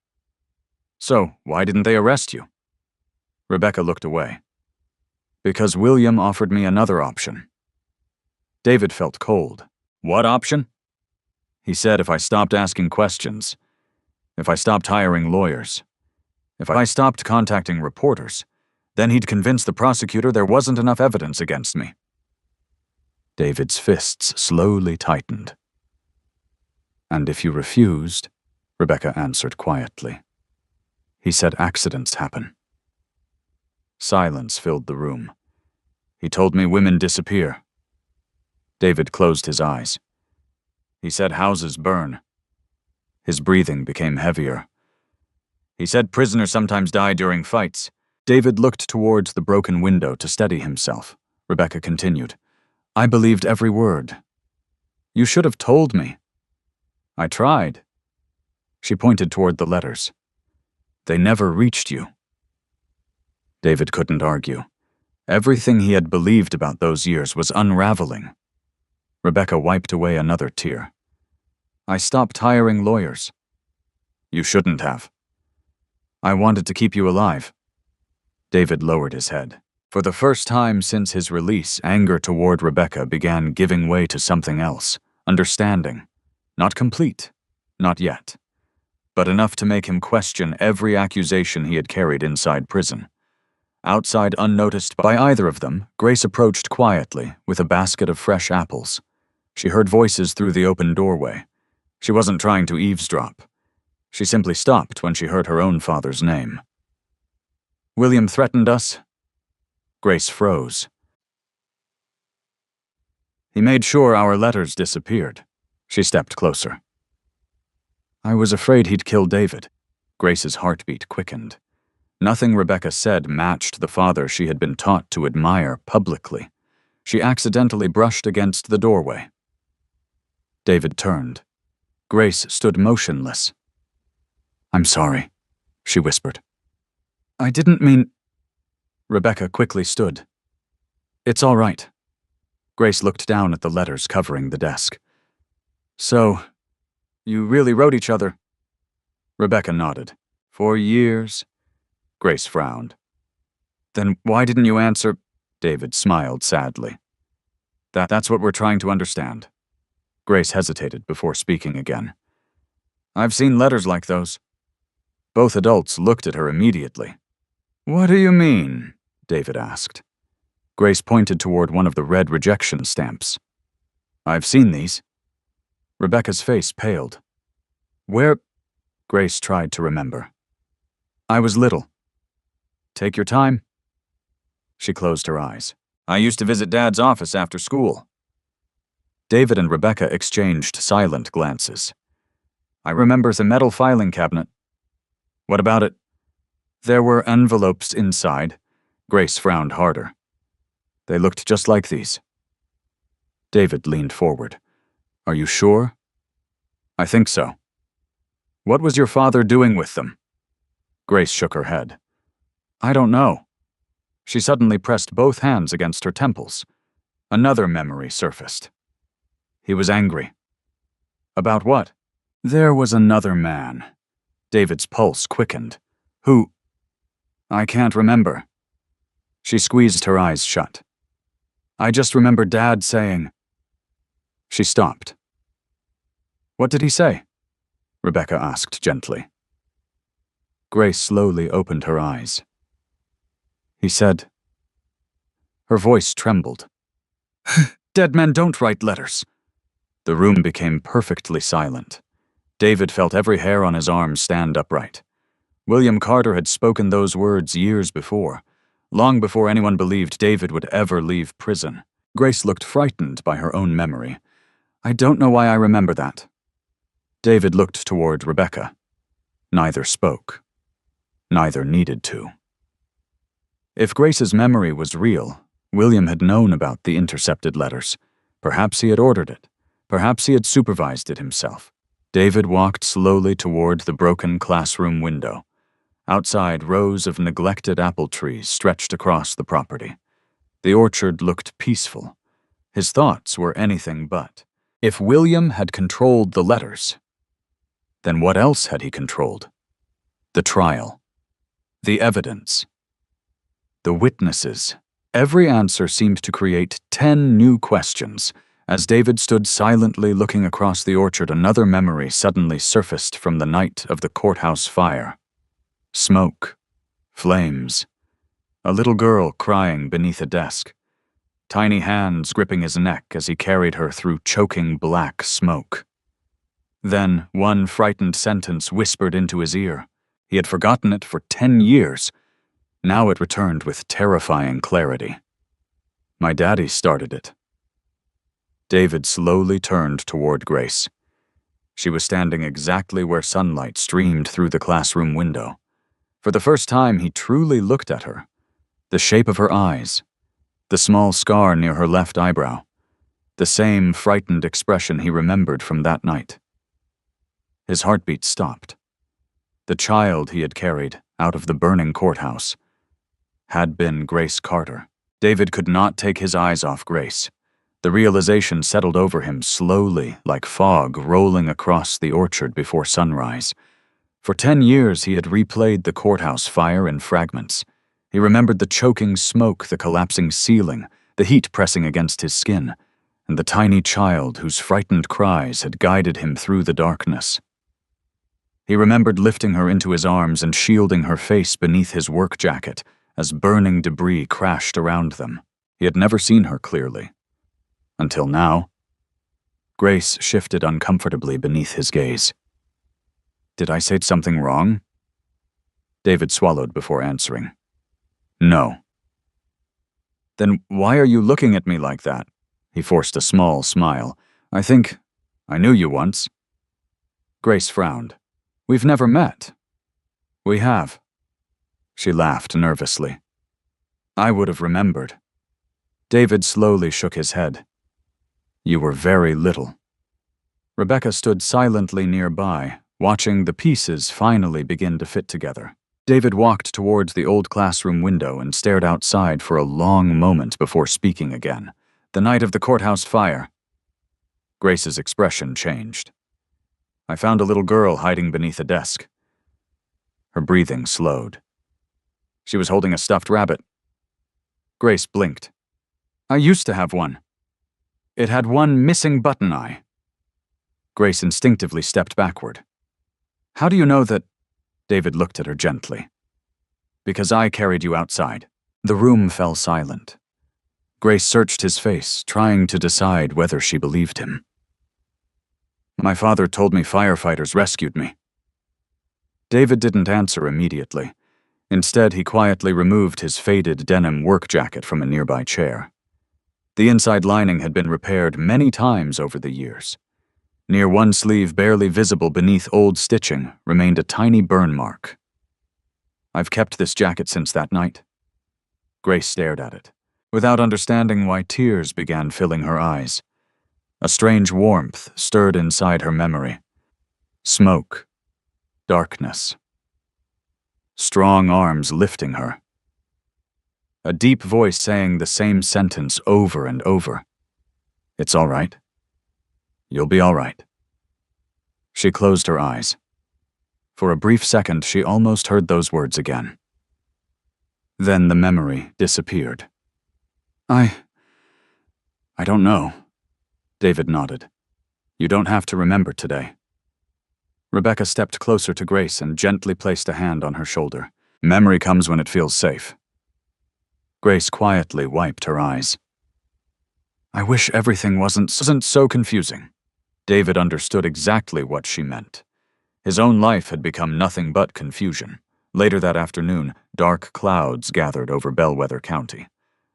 So, why didn't they arrest you?" Rebecca looked away. "Because William offered me another option." David felt cold. "What option?" "He said if I stopped asking questions, if I stopped hiring lawyers, if I stopped contacting reporters, then he'd convince the prosecutor there wasn't enough evidence against me." David's fists slowly tightened. "And if you refused," Rebecca answered quietly, "he said accidents happen." Silence filled the room. "He told me women disappear." David closed his eyes. "He said houses burn." His breathing became heavier. "He said prisoners sometimes die during fights." David looked towards the broken window to steady himself. Rebecca continued, "I believed every word. You should have told me." "I tried." She pointed toward the letters. "They never reached you." David couldn't argue. Everything he had believed about those years was unraveling. Rebecca wiped away another tear. "I stopped hiring lawyers." "You shouldn't have." "I wanted to keep you alive." David lowered his head. For the first time since his release, anger toward Rebecca began giving way to something else. Understanding. Not complete. Not yet. But enough to make him question every accusation he had carried inside prison. Outside, unnoticed by either of them, Grace approached quietly with a basket of fresh apples. She heard voices through the open doorway. She wasn't trying to eavesdrop. She simply stopped when she heard her own father's name. "William threatened us." Grace froze. "He made sure our letters disappeared." She stepped closer. "I was afraid he'd kill David." Grace's heartbeat quickened. Nothing Rebecca said matched the father she had been taught to admire publicly. She accidentally brushed against the doorway. David turned. Grace stood motionless. "I'm sorry," she whispered. "I didn't mean—" Rebecca quickly stood. "It's all right." Grace looked down at the letters covering the desk. "So, you really wrote each other?" Rebecca nodded. "For years." Grace frowned. "Then why didn't you answer?" David smiled sadly. That's what we're trying to understand." Grace hesitated before speaking again. "I've seen letters like those." Both adults looked at her immediately. "What do you mean?" David asked. Grace pointed toward one of the red rejection stamps. "I've seen these." Rebecca's face paled. "Where—" Grace tried to remember. "I was little." "Take your time." She closed her eyes. "I used to visit Dad's office after school." David and Rebecca exchanged silent glances. I remember the metal filing cabinet. What about it? There were envelopes inside. Grace frowned harder. They looked just like these. David leaned forward. Are you sure? I think so. What was your father doing with them? Grace shook her head. I don't know. She suddenly pressed both hands against her temples. Another memory surfaced. He was angry. About what? There was another man. David's pulse quickened. Who? I can't remember. She squeezed her eyes shut. I just remember Dad saying... She stopped. What did he say? Rebecca asked gently. Grace slowly opened her eyes. He said... Her voice trembled. Dead men don't write letters. The room became perfectly silent. David felt every hair on his arm stand upright. William Carter had spoken those words years before, long before anyone believed David would ever leave prison. Grace looked frightened by her own memory. I don't know why I remember that. David looked toward Rebecca. Neither spoke. Neither needed to. If Grace's memory was real, William had known about the intercepted letters. Perhaps he had ordered it. Perhaps he had supervised it himself. David walked slowly toward the broken classroom window. Outside, rows of neglected apple trees stretched across the property. The orchard looked peaceful. His thoughts were anything but. If William had controlled the letters, then what else had he controlled? The trial. The evidence. The witnesses. Every answer seemed to create 10 new questions. As David stood silently looking across the orchard, another memory suddenly surfaced from the night of the courthouse fire. Smoke. Flames. A little girl crying beneath a desk. Tiny hands gripping his neck as he carried her through choking black smoke. Then one frightened sentence whispered into his ear. He had forgotten it for 10 years. Now it returned with terrifying clarity. My daddy started it. David slowly turned toward Grace. She was standing exactly where sunlight streamed through the classroom window. For the first time, he truly looked at her. The shape of her eyes, the small scar near her left eyebrow, the same frightened expression he remembered from that night. His heartbeat stopped. The child he had carried out of the burning courthouse had been Grace Carter. David could not take his eyes off Grace. The realization settled over him slowly, like fog rolling across the orchard before sunrise. For 10 years he had replayed the courthouse fire in fragments. He remembered the choking smoke, the collapsing ceiling, the heat pressing against his skin, and the tiny child whose frightened cries had guided him through the darkness. He remembered lifting her into his arms and shielding her face beneath his work jacket as burning debris crashed around them. He had never seen her clearly. Until now. Grace shifted uncomfortably beneath his gaze. Did I say something wrong? David swallowed before answering. No. Then why are you looking at me like that? He forced a small smile. I knew you once. Grace frowned. We've never met. We have. She laughed nervously. I would have remembered. David slowly shook his head. You were very little. Rebecca stood silently nearby, watching the pieces finally begin to fit together. David walked towards the old classroom window and stared outside for a long moment before speaking again. The night of the courthouse fire. Grace's expression changed. I found a little girl hiding beneath a desk. Her breathing slowed. She was holding a stuffed rabbit. Grace blinked. I used to have one. It had one missing button eye. Grace instinctively stepped backward. How do you know that? David looked at her gently. Because I carried you outside. The room fell silent. Grace searched his face, trying to decide whether she believed him. My father told me firefighters rescued me. David didn't answer immediately. Instead, he quietly removed his faded denim work jacket from a nearby chair. The inside lining had been repaired many times over the years. Near one sleeve, barely visible beneath old stitching, remained a tiny burn mark. "I've kept this jacket since that night." Grace stared at it, without understanding why tears began filling her eyes. A strange warmth stirred inside her memory. Smoke. Darkness. Strong arms lifting her. A deep voice saying the same sentence over and over. "It's all right. You'll be all right." She closed her eyes. For a brief second, she almost heard those words again. Then the memory disappeared. I don't know." David nodded. "You don't have to remember today." Rebecca stepped closer to Grace and gently placed a hand on her shoulder. "Memory comes when it feels safe." Grace quietly wiped her eyes. "I wish everything wasn't so confusing." David understood exactly what she meant. His own life had become nothing but confusion. Later that afternoon, dark clouds gathered over Bellwether County.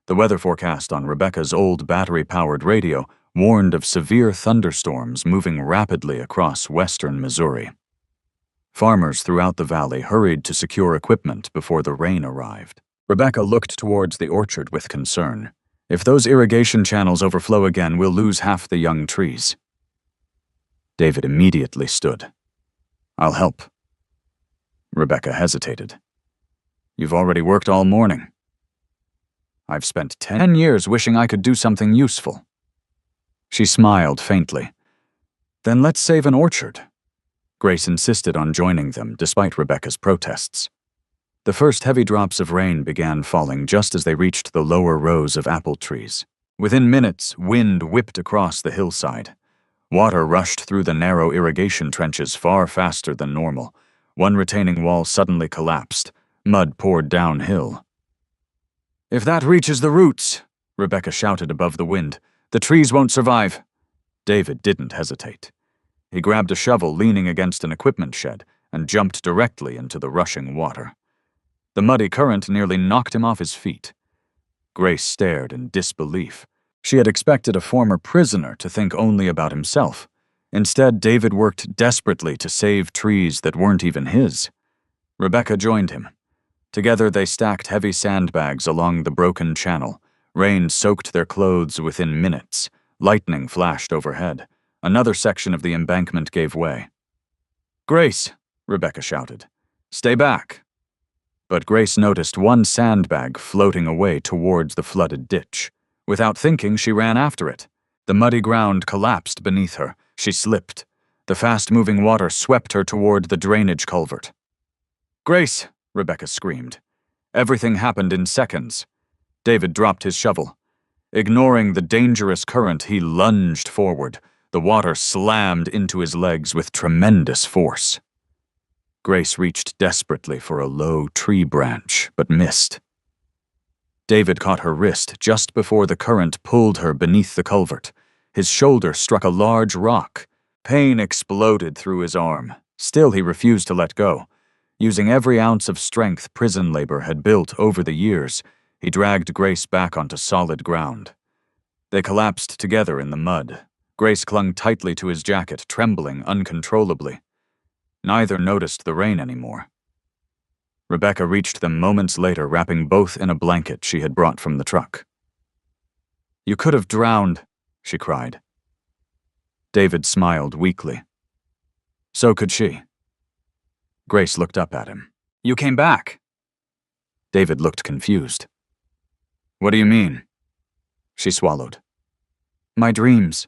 The weather forecast on Rebecca's old battery-powered radio warned of severe thunderstorms moving rapidly across western Missouri. Farmers throughout the valley hurried to secure equipment before the rain arrived. Rebecca looked towards the orchard with concern. "If those irrigation channels overflow again, we'll lose half the young trees." David immediately stood. "I'll help." Rebecca hesitated. "You've already worked all morning." "I've spent 10 years wishing I could do something useful." She smiled faintly. "Then let's save an orchard." Grace insisted on joining them despite Rebecca's protests. The first heavy drops of rain began falling just as they reached the lower rows of apple trees. Within minutes, wind whipped across the hillside. Water rushed through the narrow irrigation trenches far faster than normal. One retaining wall suddenly collapsed. Mud poured downhill. "If that reaches the roots," Rebecca shouted above the wind, "the trees won't survive." David didn't hesitate. He grabbed a shovel leaning against an equipment shed and jumped directly into the rushing water. The muddy current nearly knocked him off his feet. Grace stared in disbelief. She had expected a former prisoner to think only about himself. Instead, David worked desperately to save trees that weren't even his. Rebecca joined him. Together they stacked heavy sandbags along the broken channel. Rain soaked their clothes within minutes. Lightning flashed overhead. Another section of the embankment gave way. "Grace!" Rebecca shouted. "Stay back!" But Grace noticed one sandbag floating away towards the flooded ditch. Without thinking, she ran after it. The muddy ground collapsed beneath her. She slipped. The fast-moving water swept her toward the drainage culvert. "Grace!" Rebecca screamed. Everything happened in seconds. David dropped his shovel. Ignoring the dangerous current, he lunged forward. The water slammed into his legs with tremendous force. Grace reached desperately for a low tree branch, but missed. David caught her wrist just before the current pulled her beneath the culvert. His shoulder struck a large rock. Pain exploded through his arm. Still, he refused to let go. Using every ounce of strength prison labor had built over the years, he dragged Grace back onto solid ground. They collapsed together in the mud. Grace clung tightly to his jacket, trembling uncontrollably. Neither noticed the rain anymore. Rebecca reached them moments later, wrapping both in a blanket she had brought from the truck. "You could have drowned," she cried. David smiled weakly. So could she. Grace looked up at him. "You came back." David looked confused. "What do you mean?" She swallowed. "My dreams."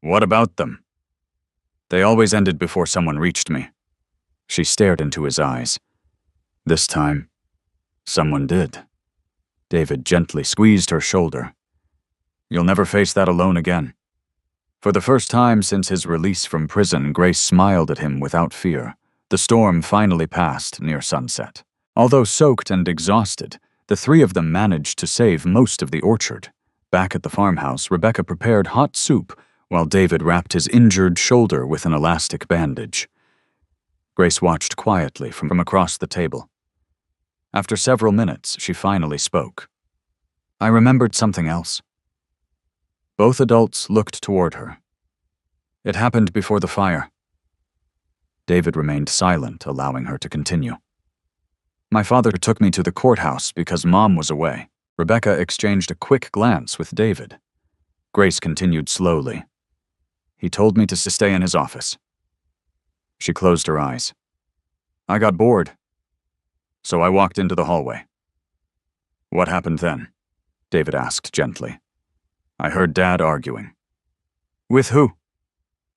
"What about them?" "They always ended before someone reached me." She stared into his eyes. "This time, someone did." David gently squeezed her shoulder. "You'll never face that alone again." For the first time since his release from prison, Grace smiled at him without fear. The storm finally passed near sunset. Although soaked and exhausted, the three of them managed to save most of the orchard. Back at the farmhouse, Rebecca prepared hot soup while David wrapped his injured shoulder with an elastic bandage. Grace watched quietly from across the table. After several minutes, she finally spoke. "I remembered something else." Both adults looked toward her. It happened before the fire. David remained silent, allowing her to continue. My father took me to the courthouse because Mom was away. Rebecca exchanged a quick glance with David. Grace continued slowly. He told me to stay in his office. She closed her eyes. I got bored, so I walked into the hallway. What happened then? David asked gently. I heard Dad arguing. With who?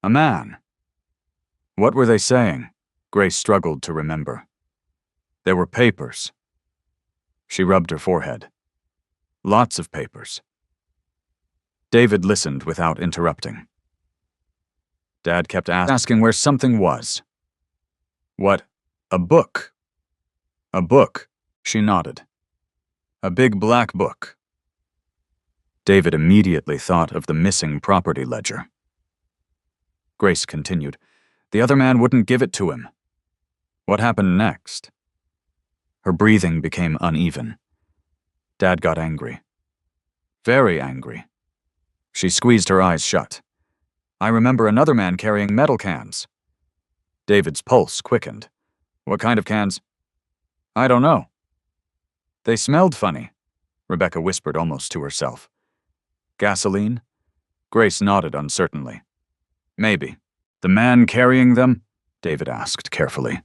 A man. What were they saying? Grace struggled to remember. There were papers. She rubbed her forehead. Lots of papers. David listened without interrupting. Dad kept asking where something was. What? A book. A book, she nodded. A big black book. David immediately thought of the missing property ledger. Grace continued. The other man wouldn't give it to him. What happened next? Her breathing became uneven. Dad got angry. Very angry. She squeezed her eyes shut. I remember another man carrying metal cans. David's pulse quickened. What kind of cans? I don't know. They smelled funny, Rebecca whispered almost to herself. Gasoline? Grace nodded uncertainly. Maybe. The man carrying them? David asked carefully.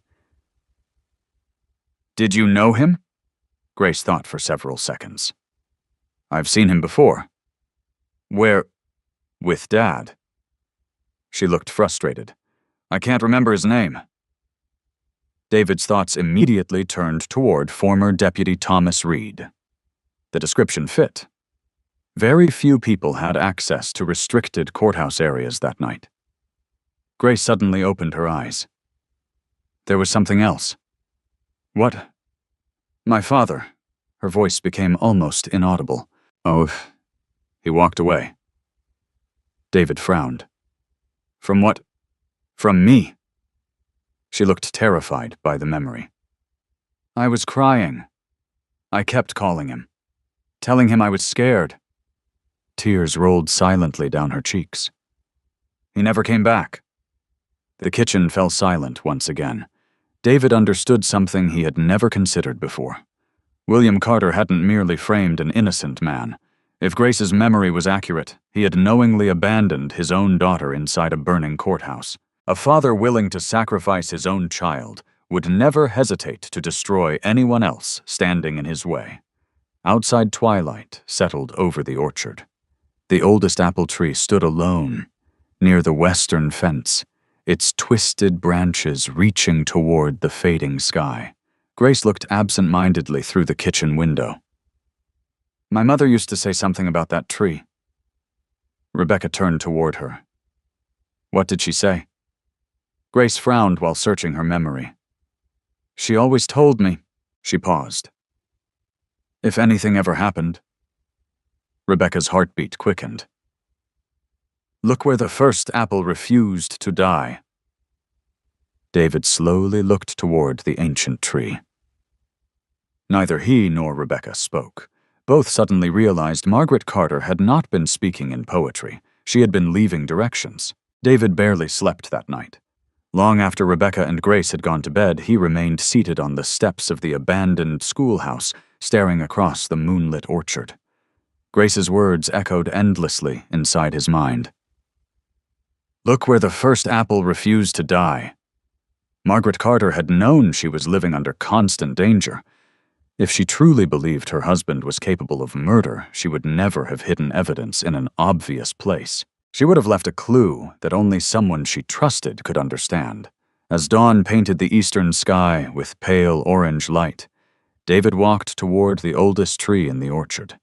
Did you know him? Grace thought for several seconds. I've seen him before. Where? With Dad. She looked frustrated. I can't remember his name. David's thoughts immediately turned toward former Deputy Thomas Reed. The description fit. Very few people had access to restricted courthouse areas that night. Grace suddenly opened her eyes. There was something else. What? My father. Her voice became almost inaudible. Oh, he walked away. David frowned. From what? From me. She looked terrified by the memory. I was crying. I kept calling him, telling him I was scared. Tears rolled silently down her cheeks. He never came back. The kitchen fell silent once again. David understood something he had never considered before. William Carter hadn't merely framed an innocent man. If Grace's memory was accurate, he had knowingly abandoned his own daughter inside a burning courthouse. A father willing to sacrifice his own child would never hesitate to destroy anyone else standing in his way. Outside twilight settled over the orchard. The oldest apple tree stood alone, near the western fence, its twisted branches reaching toward the fading sky. Grace looked absent-mindedly through the kitchen window. My mother used to say something about that tree. Rebecca turned toward her. What did she say? Grace frowned while searching her memory. She always told me. She paused. If anything ever happened. Rebecca's heartbeat quickened. Look where the first apple refused to die. David slowly looked toward the ancient tree. Neither he nor Rebecca spoke. Both suddenly realized Margaret Carter had not been speaking in poetry. She had been leaving directions. David barely slept that night. Long after Rebecca and Grace had gone to bed, he remained seated on the steps of the abandoned schoolhouse, staring across the moonlit orchard. Grace's words echoed endlessly inside his mind. Look where the first apple refused to die. Margaret Carter had known she was living under constant danger. If she truly believed her husband was capable of murder, she would never have hidden evidence in an obvious place. She would have left a clue that only someone she trusted could understand. As dawn painted the eastern sky with pale orange light, David walked toward the oldest tree in the orchard.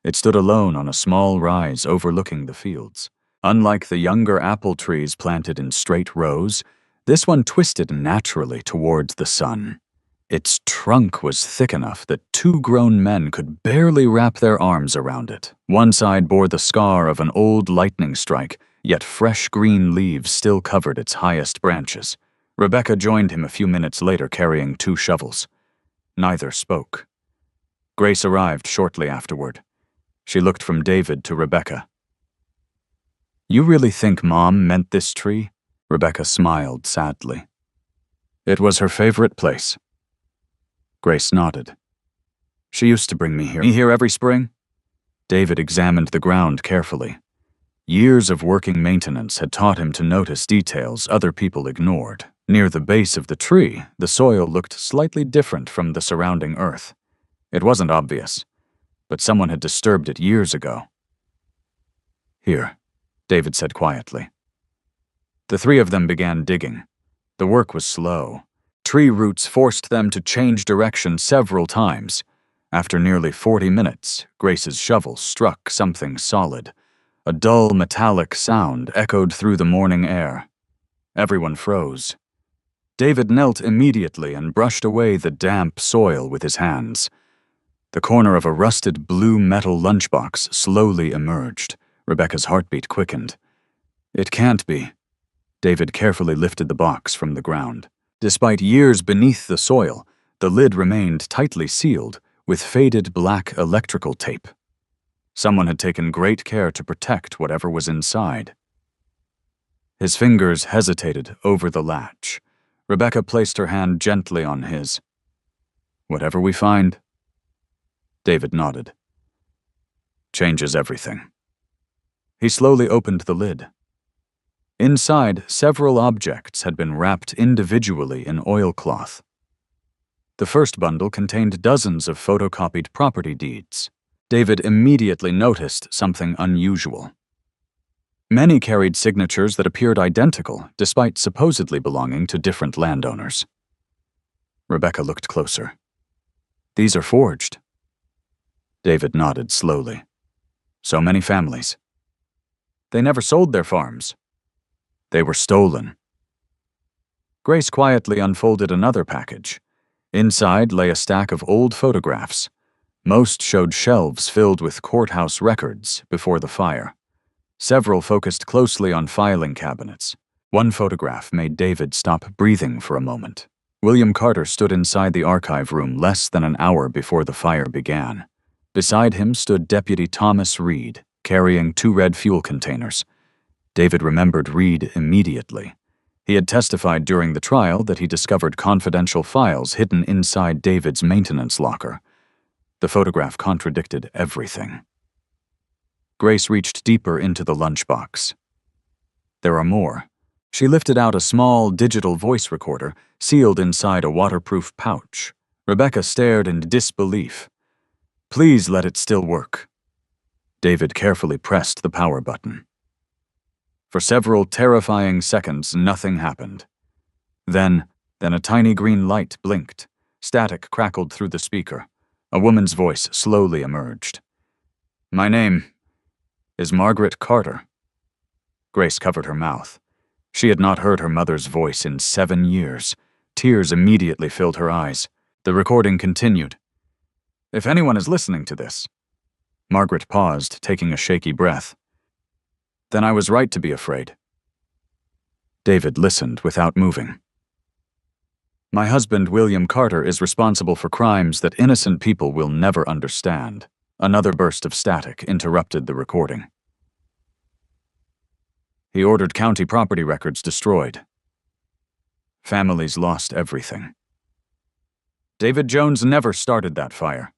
It stood alone on a small rise overlooking the fields. Unlike the younger apple trees planted in straight rows, this one twisted naturally towards the sun. Its trunk was thick enough that two grown men could barely wrap their arms around it. One side bore the scar of an old lightning strike, yet fresh green leaves still covered its highest branches. Rebecca joined him a few minutes later carrying 2 shovels. Neither spoke. Grace arrived shortly afterward. She looked from David to Rebecca. You really think Mom meant this tree? Rebecca smiled sadly. It was her favorite place. Grace nodded. She used to bring me here every spring. David examined the ground carefully. Years of working maintenance had taught him to notice details other people ignored. Near the base of the tree, the soil looked slightly different from the surrounding earth. It wasn't obvious, but someone had disturbed it years ago. Here, David said quietly. The three of them began digging. The work was slow. Tree roots forced them to change direction several times. After nearly 40 minutes, Grace's shovel struck something solid. A dull metallic sound echoed through the morning air. Everyone froze. David knelt immediately and brushed away the damp soil with his hands. The corner of a rusted blue metal lunchbox slowly emerged. Rebecca's heartbeat quickened. It can't be. David carefully lifted the box from the ground. Despite years beneath the soil, the lid remained tightly sealed with faded black electrical tape. Someone had taken great care to protect whatever was inside. His fingers hesitated over the latch. Rebecca placed her hand gently on his. Whatever we find. David nodded. Changes everything. He slowly opened the lid. Inside, several objects had been wrapped individually in oilcloth. The first bundle contained dozens of photocopied property deeds. David immediately noticed something unusual. Many carried signatures that appeared identical, despite supposedly belonging to different landowners. Rebecca looked closer. These are forged. David nodded slowly. So many families. They never sold their farms. They were stolen. Grace quietly unfolded another package. Inside lay a stack of old photographs. Most showed shelves filled with courthouse records before the fire. Several focused closely on filing cabinets. One photograph made David stop breathing for a moment. William Carter stood inside the archive room less than an hour before the fire began. Beside him stood Deputy Thomas Reed, carrying 2 red fuel containers. David remembered Reed immediately. He had testified during the trial that he discovered confidential files hidden inside David's maintenance locker. The photograph contradicted everything. Grace reached deeper into the lunchbox. There are more. She lifted out a small digital voice recorder sealed inside a waterproof pouch. Rebecca stared in disbelief. Please let it still work. David carefully pressed the power button. For several terrifying seconds, nothing happened. Then a tiny green light blinked. Static crackled through the speaker. A woman's voice slowly emerged. My name is Margaret Carter. Grace covered her mouth. She had not heard her mother's voice in 7 years. Tears immediately filled her eyes. The recording continued. If anyone is listening to this. Margaret paused, taking a shaky breath. Then I was right to be afraid. David listened without moving. My husband, William Carter, is responsible for crimes that innocent people will never understand. Another burst of static interrupted the recording. He ordered county property records destroyed. Families lost everything. David Jones never started that fire.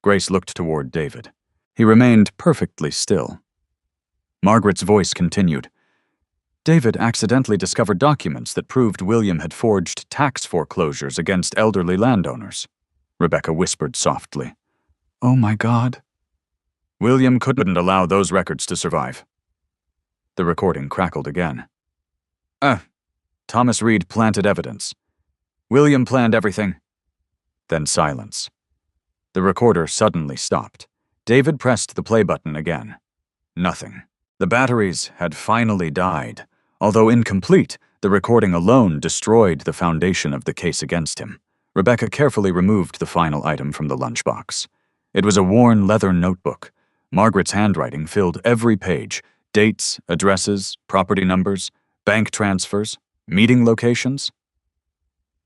Grace looked toward David. He remained perfectly still. Margaret's voice continued. David accidentally discovered documents that proved William had forged tax foreclosures against elderly landowners. Rebecca whispered softly. Oh my God. William couldn't allow those records to survive. The recording crackled again. Thomas Reed planted evidence. William planned everything. Then silence. The recorder suddenly stopped. David pressed the play button again. Nothing. The batteries had finally died. Although incomplete, the recording alone destroyed the foundation of the case against him. Rebecca carefully removed the final item from the lunchbox. It was a worn leather notebook. Margaret's handwriting filled every page. Dates, addresses, property numbers, bank transfers, meeting locations.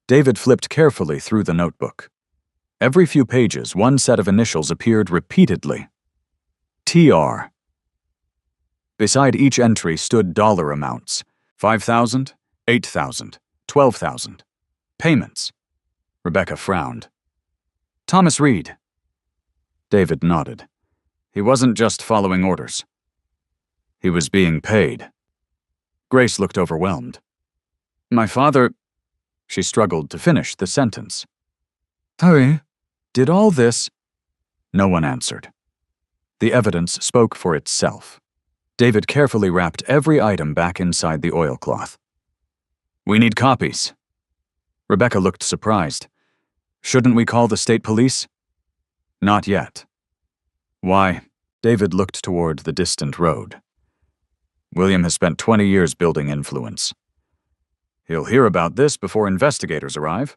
David flipped carefully through the notebook. Every few pages, one set of initials appeared repeatedly. TR. Beside each entry stood dollar amounts: 5,000, 8,000, 12,000. Payments. Rebecca frowned. Thomas Reed. David nodded. He wasn't just following orders. He was being paid. Grace looked overwhelmed. My father... She struggled to finish the sentence. Harry, did all this... No one answered. The evidence spoke for itself. David carefully wrapped every item back inside the oilcloth. We need copies. Rebecca looked surprised. Shouldn't we call the state police? Not yet. Why? David looked toward the distant road. William has spent 20 years building influence. He'll hear about this before investigators arrive.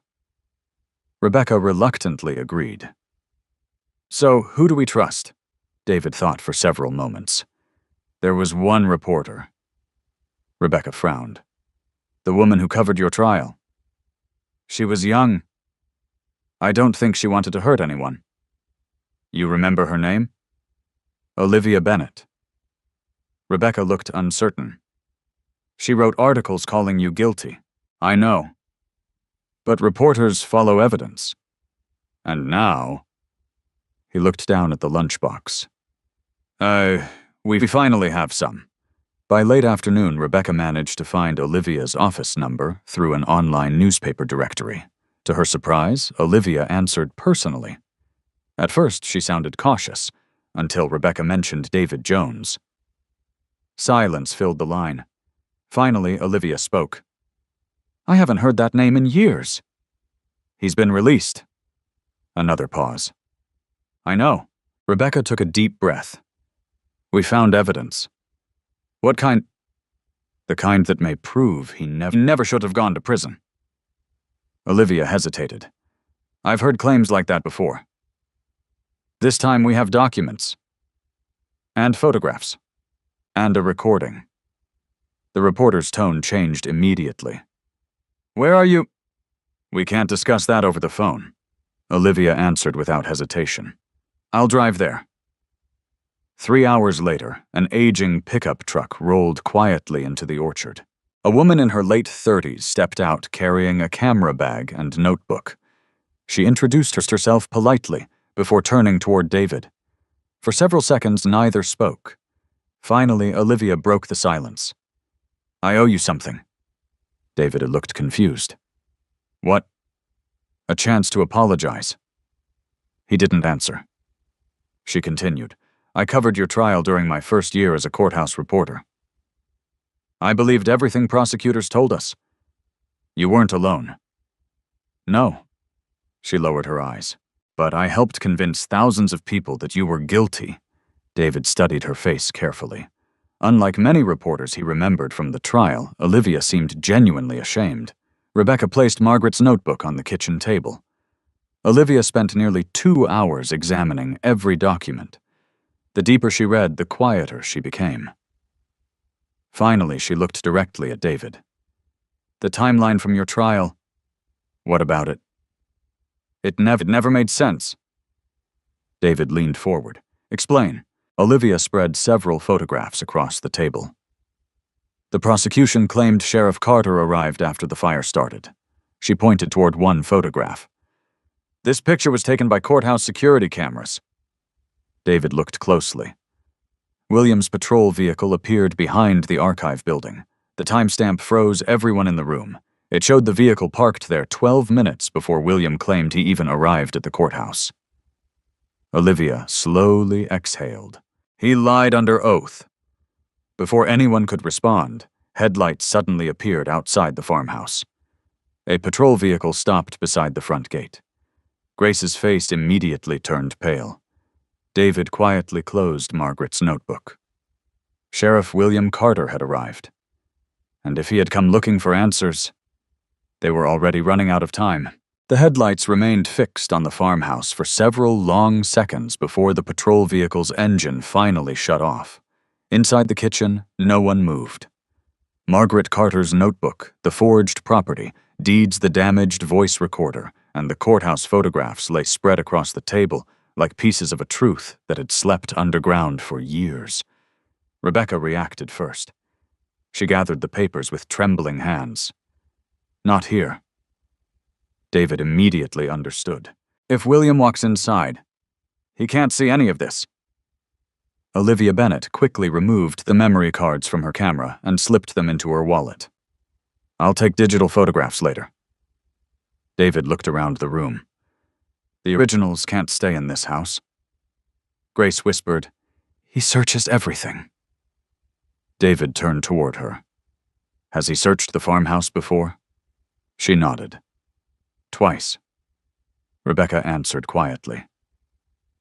Rebecca reluctantly agreed. So, who do we trust? David thought for several moments. There was one reporter. Rebecca frowned. The woman who covered your trial. She was young. I don't think she wanted to hurt anyone. You remember her name? Olivia Bennett. Rebecca looked uncertain. She wrote articles calling you guilty. I know. But reporters follow evidence. And now... He looked down at the lunchbox. We finally have some. By late afternoon, Rebecca managed to find Olivia's office number through an online newspaper directory. To her surprise, Olivia answered personally. At first, she sounded cautious, until Rebecca mentioned David Jones. Silence filled the line. Finally, Olivia spoke. I haven't heard that name in years. He's been released. Another pause. I know. Rebecca took a deep breath. We found evidence. What kind? The kind that may prove he never should have gone to prison. Olivia hesitated. I've heard claims like that before. This time we have documents. And photographs. And a recording. The reporter's tone changed immediately. Where are you? We can't discuss that over the phone. Olivia answered without hesitation. I'll drive there. 3 hours later, an aging pickup truck rolled quietly into the orchard. A woman in her late 30s stepped out carrying a camera bag and notebook. She introduced herself politely before turning toward David. For several seconds, neither spoke. Finally, Olivia broke the silence. I owe you something. David had looked confused. What? A chance to apologize. He didn't answer. She continued. I covered your trial during my first year as a courthouse reporter. I believed everything prosecutors told us. You weren't alone. No. She lowered her eyes. But I helped convince thousands of people that you were guilty. David studied her face carefully. Unlike many reporters he remembered from the trial, Olivia seemed genuinely ashamed. Rebecca placed Margaret's notebook on the kitchen table. Olivia spent nearly 2 hours examining every document. The deeper she read, the quieter she became. Finally, she looked directly at David. The timeline from your trial. What about it? It never made sense. David leaned forward. Explain. Olivia spread several photographs across the table. The prosecution claimed Sheriff Carter arrived after the fire started. She pointed toward one photograph. This picture was taken by courthouse security cameras. David looked closely. William's patrol vehicle appeared behind the archive building. The timestamp froze everyone in the room. It showed the vehicle parked there 12 minutes before William claimed he even arrived at the courthouse. Olivia slowly exhaled. He lied under oath. Before anyone could respond, headlights suddenly appeared outside the farmhouse. A patrol vehicle stopped beside the front gate. Grace's face immediately turned pale. David quietly closed Margaret's notebook. Sheriff William Carter had arrived. And if he had come looking for answers, they were already running out of time. The headlights remained fixed on the farmhouse for several long seconds before the patrol vehicle's engine finally shut off. Inside the kitchen, no one moved. Margaret Carter's notebook, the forged property, deeds, the damaged voice recorder, and the courthouse photographs lay spread across the table like pieces of a truth that had slept underground for years. Rebecca reacted first. She gathered the papers with trembling hands. Not here. David immediately understood. If William walks inside, he can't see any of this. Olivia Bennett quickly removed the memory cards from her camera and slipped them into her wallet. I'll take digital photographs later. David looked around the room. The originals can't stay in this house. Grace whispered, He searches everything. David turned toward her. Has he searched the farmhouse before? She nodded. Twice. Rebecca answered quietly.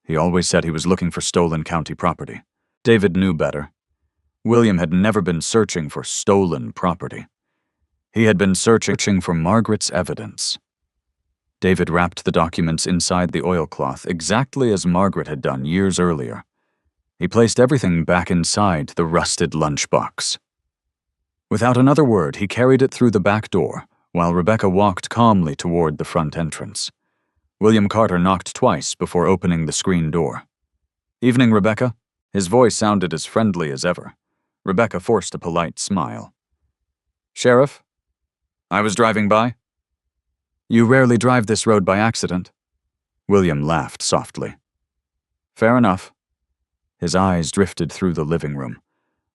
He always said he was looking for stolen county property. David knew better. William had never been searching for stolen property. He had been searching for Margaret's evidence. David wrapped the documents inside the oilcloth exactly as Margaret had done years earlier. He placed everything back inside the rusted lunchbox. Without another word, he carried it through the back door, while Rebecca walked calmly toward the front entrance. William Carter knocked twice before opening the screen door. Evening, Rebecca. His voice sounded as friendly as ever. Rebecca forced a polite smile. Sheriff? I was driving by. You rarely drive this road by accident. William laughed softly. Fair enough. His eyes drifted through the living room.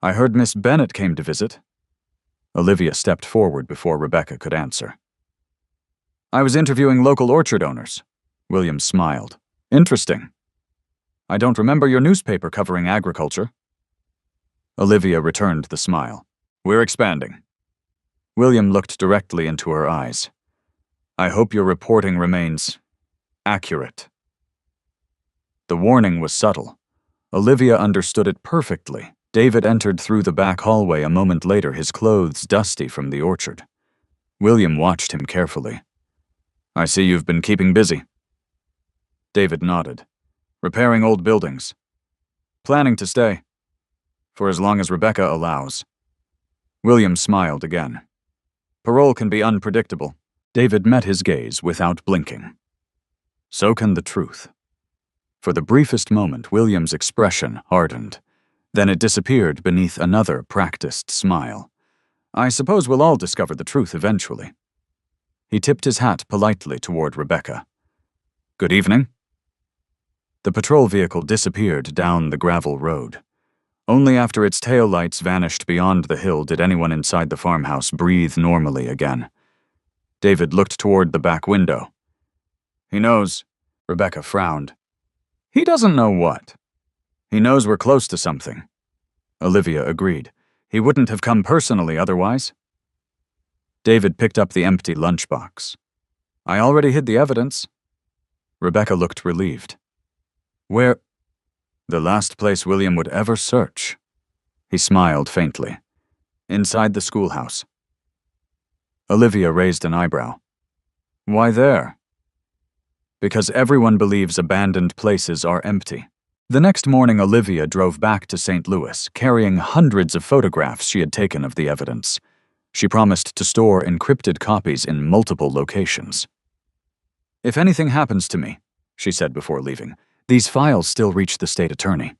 I heard Miss Bennett came to visit. Olivia stepped forward before Rebecca could answer. I was interviewing local orchard owners. William smiled. Interesting. I don't remember your newspaper covering agriculture. Olivia returned the smile. We're expanding. William looked directly into her eyes. I hope your reporting remains accurate. The warning was subtle. Olivia understood it perfectly. David entered through the back hallway a moment later, his clothes dusty from the orchard. William watched him carefully. I see you've been keeping busy. David nodded. Repairing old buildings. Planning to stay. For as long as Rebecca allows. William smiled again. Parole can be unpredictable. David met his gaze without blinking. So can the truth. For the briefest moment, William's expression hardened. Then it disappeared beneath another practiced smile. I suppose we'll all discover the truth eventually. He tipped his hat politely toward Rebecca. Good evening. The patrol vehicle disappeared down the gravel road. Only after its taillights vanished beyond the hill did anyone inside the farmhouse breathe normally again. David looked toward the back window. He knows. Rebecca frowned. He doesn't know what. He knows we're close to something. Olivia agreed. He wouldn't have come personally otherwise. David picked up the empty lunchbox. I already hid the evidence. Rebecca looked relieved. Where? The last place William would ever search. He smiled faintly. Inside the schoolhouse. Olivia raised an eyebrow. Why there? Because everyone believes abandoned places are empty. The next morning, Olivia drove back to St. Louis, carrying hundreds of photographs she had taken of the evidence. She promised to store encrypted copies in multiple locations. If anything happens to me, she said before leaving, these files still reach the state attorney.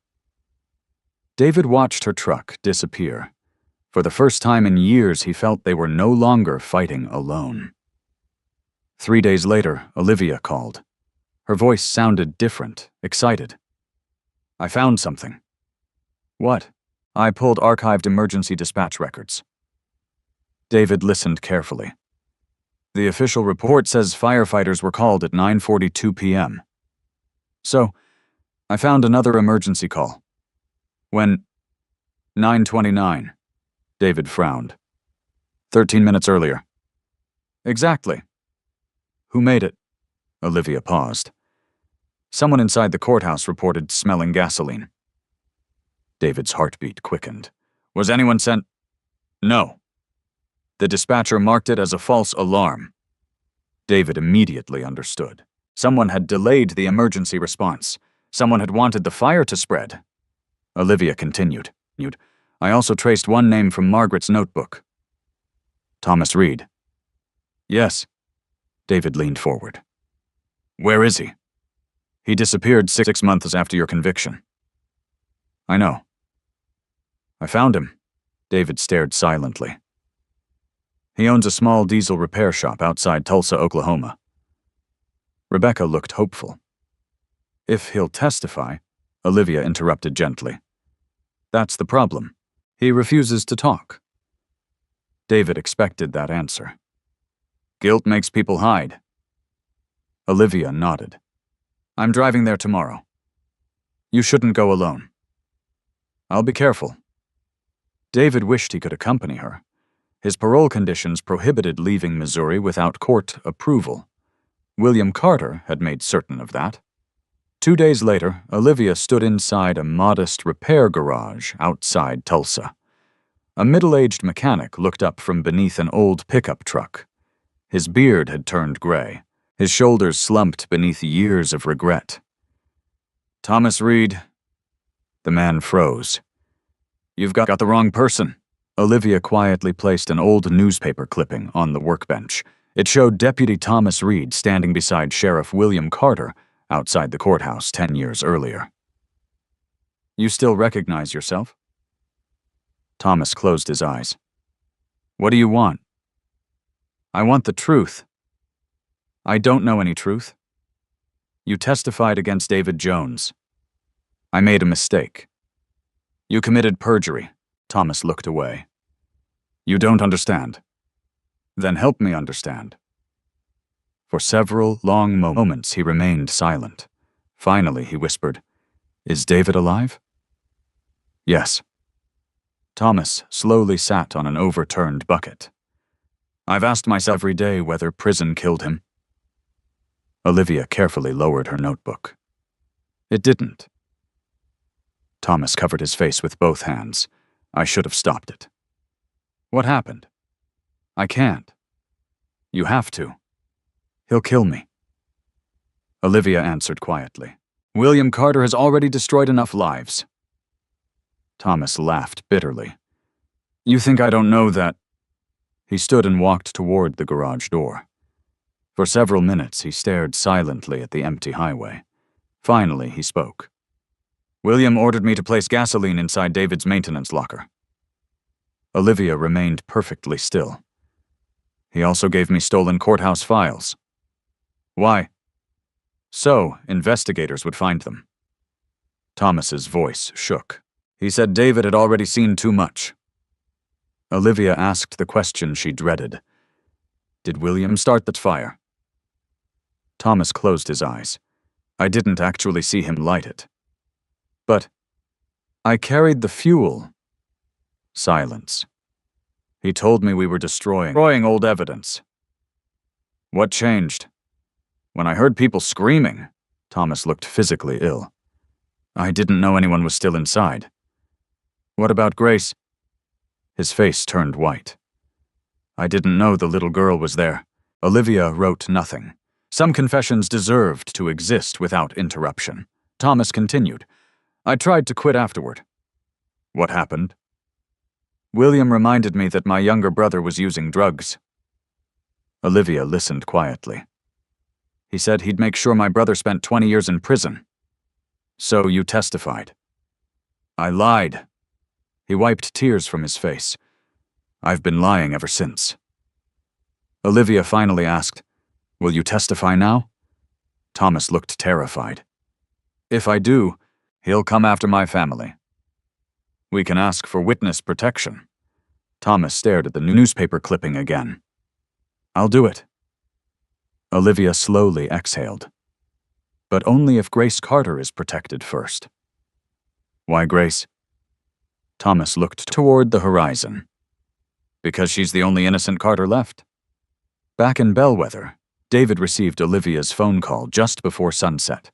David watched her truck disappear. For the first time in years, he felt they were no longer fighting alone. 3 days later, Olivia called. Her voice sounded different, excited. I found something. What? I pulled archived emergency dispatch records. David listened carefully. The official report says firefighters were called at 9:42 p.m. So, I found another emergency call. When? 9:29. David frowned. 13 minutes earlier. Exactly. Who made it? Olivia paused. Someone inside the courthouse reported smelling gasoline. David's heartbeat quickened. Was anyone sent? No. The dispatcher marked it as a false alarm. David immediately understood. Someone had delayed the emergency response. Someone had wanted the fire to spread. Olivia continued. I also traced one name from Margaret's notebook. Thomas Reed. Yes. David leaned forward. Where is he? He disappeared 6 months after your conviction. I know. I found him. David stared silently. He owns a small diesel repair shop outside Tulsa, Oklahoma. Rebecca looked hopeful. If he'll testify, Olivia interrupted gently. That's the problem. He refuses to talk. David expected that answer. Guilt makes people hide. Olivia nodded. I'm driving there tomorrow. You shouldn't go alone. I'll be careful. David wished he could accompany her. His parole conditions prohibited leaving Missouri without court approval. William Carter had made certain of that. 2 days later, Olivia stood inside a modest repair garage outside Tulsa. A middle-aged mechanic looked up from beneath an old pickup truck. His beard had turned gray. His shoulders slumped beneath years of regret. Thomas Reed. The man froze. You've got the wrong person. Olivia quietly placed an old newspaper clipping on the workbench. It showed Deputy Thomas Reed standing beside Sheriff William Carter outside the courthouse 10 years earlier. You still recognize yourself? Thomas closed his eyes. What do you want? I want the truth. I don't know any truth. You testified against David Jones. I made a mistake. You committed perjury. Thomas looked away. You don't understand. Then help me understand. For several long moments he remained silent. Finally he whispered, Is David alive? Yes. Thomas slowly sat on an overturned bucket. I've asked myself every day whether prison killed him. Olivia carefully lowered her notebook. It didn't. Thomas covered his face with both hands. I should have stopped it. What happened? I can't. You have to. He'll kill me. Olivia answered quietly. William Carter has already destroyed enough lives. Thomas laughed bitterly. You think I don't know that? He stood and walked toward the garage door. For several minutes he stared silently at the empty highway. Finally he spoke. William ordered me to place gasoline inside David's maintenance locker. Olivia remained perfectly still. He also gave me stolen courthouse files. Why? So investigators would find them. Thomas's voice shook. He said David had already seen too much. Olivia asked the question she dreaded. Did William start that fire? Thomas closed his eyes. I didn't actually see him light it. But I carried the fuel. Silence. He told me we were destroying old evidence. What changed? When I heard people screaming, Thomas looked physically ill. I didn't know anyone was still inside. What about Grace? His face turned white. I didn't know the little girl was there. Olivia wrote nothing. Some confessions deserved to exist without interruption. Thomas continued. I tried to quit afterward. What happened? William reminded me that my younger brother was using drugs. Olivia listened quietly. He said he'd make sure my brother spent 20 years in prison. So you testified. I lied. He wiped tears from his face. I've been lying ever since. Olivia finally asked, Will you testify now? Thomas looked terrified. If I do, he'll come after my family. We can ask for witness protection. Thomas stared at the newspaper clipping again. I'll do it. Olivia slowly exhaled. But only if Grace Carter is protected first. Why Grace? Thomas looked toward the horizon. Because she's the only innocent Carter left. Back in Bellwether, David received Olivia's phone call just before sunset.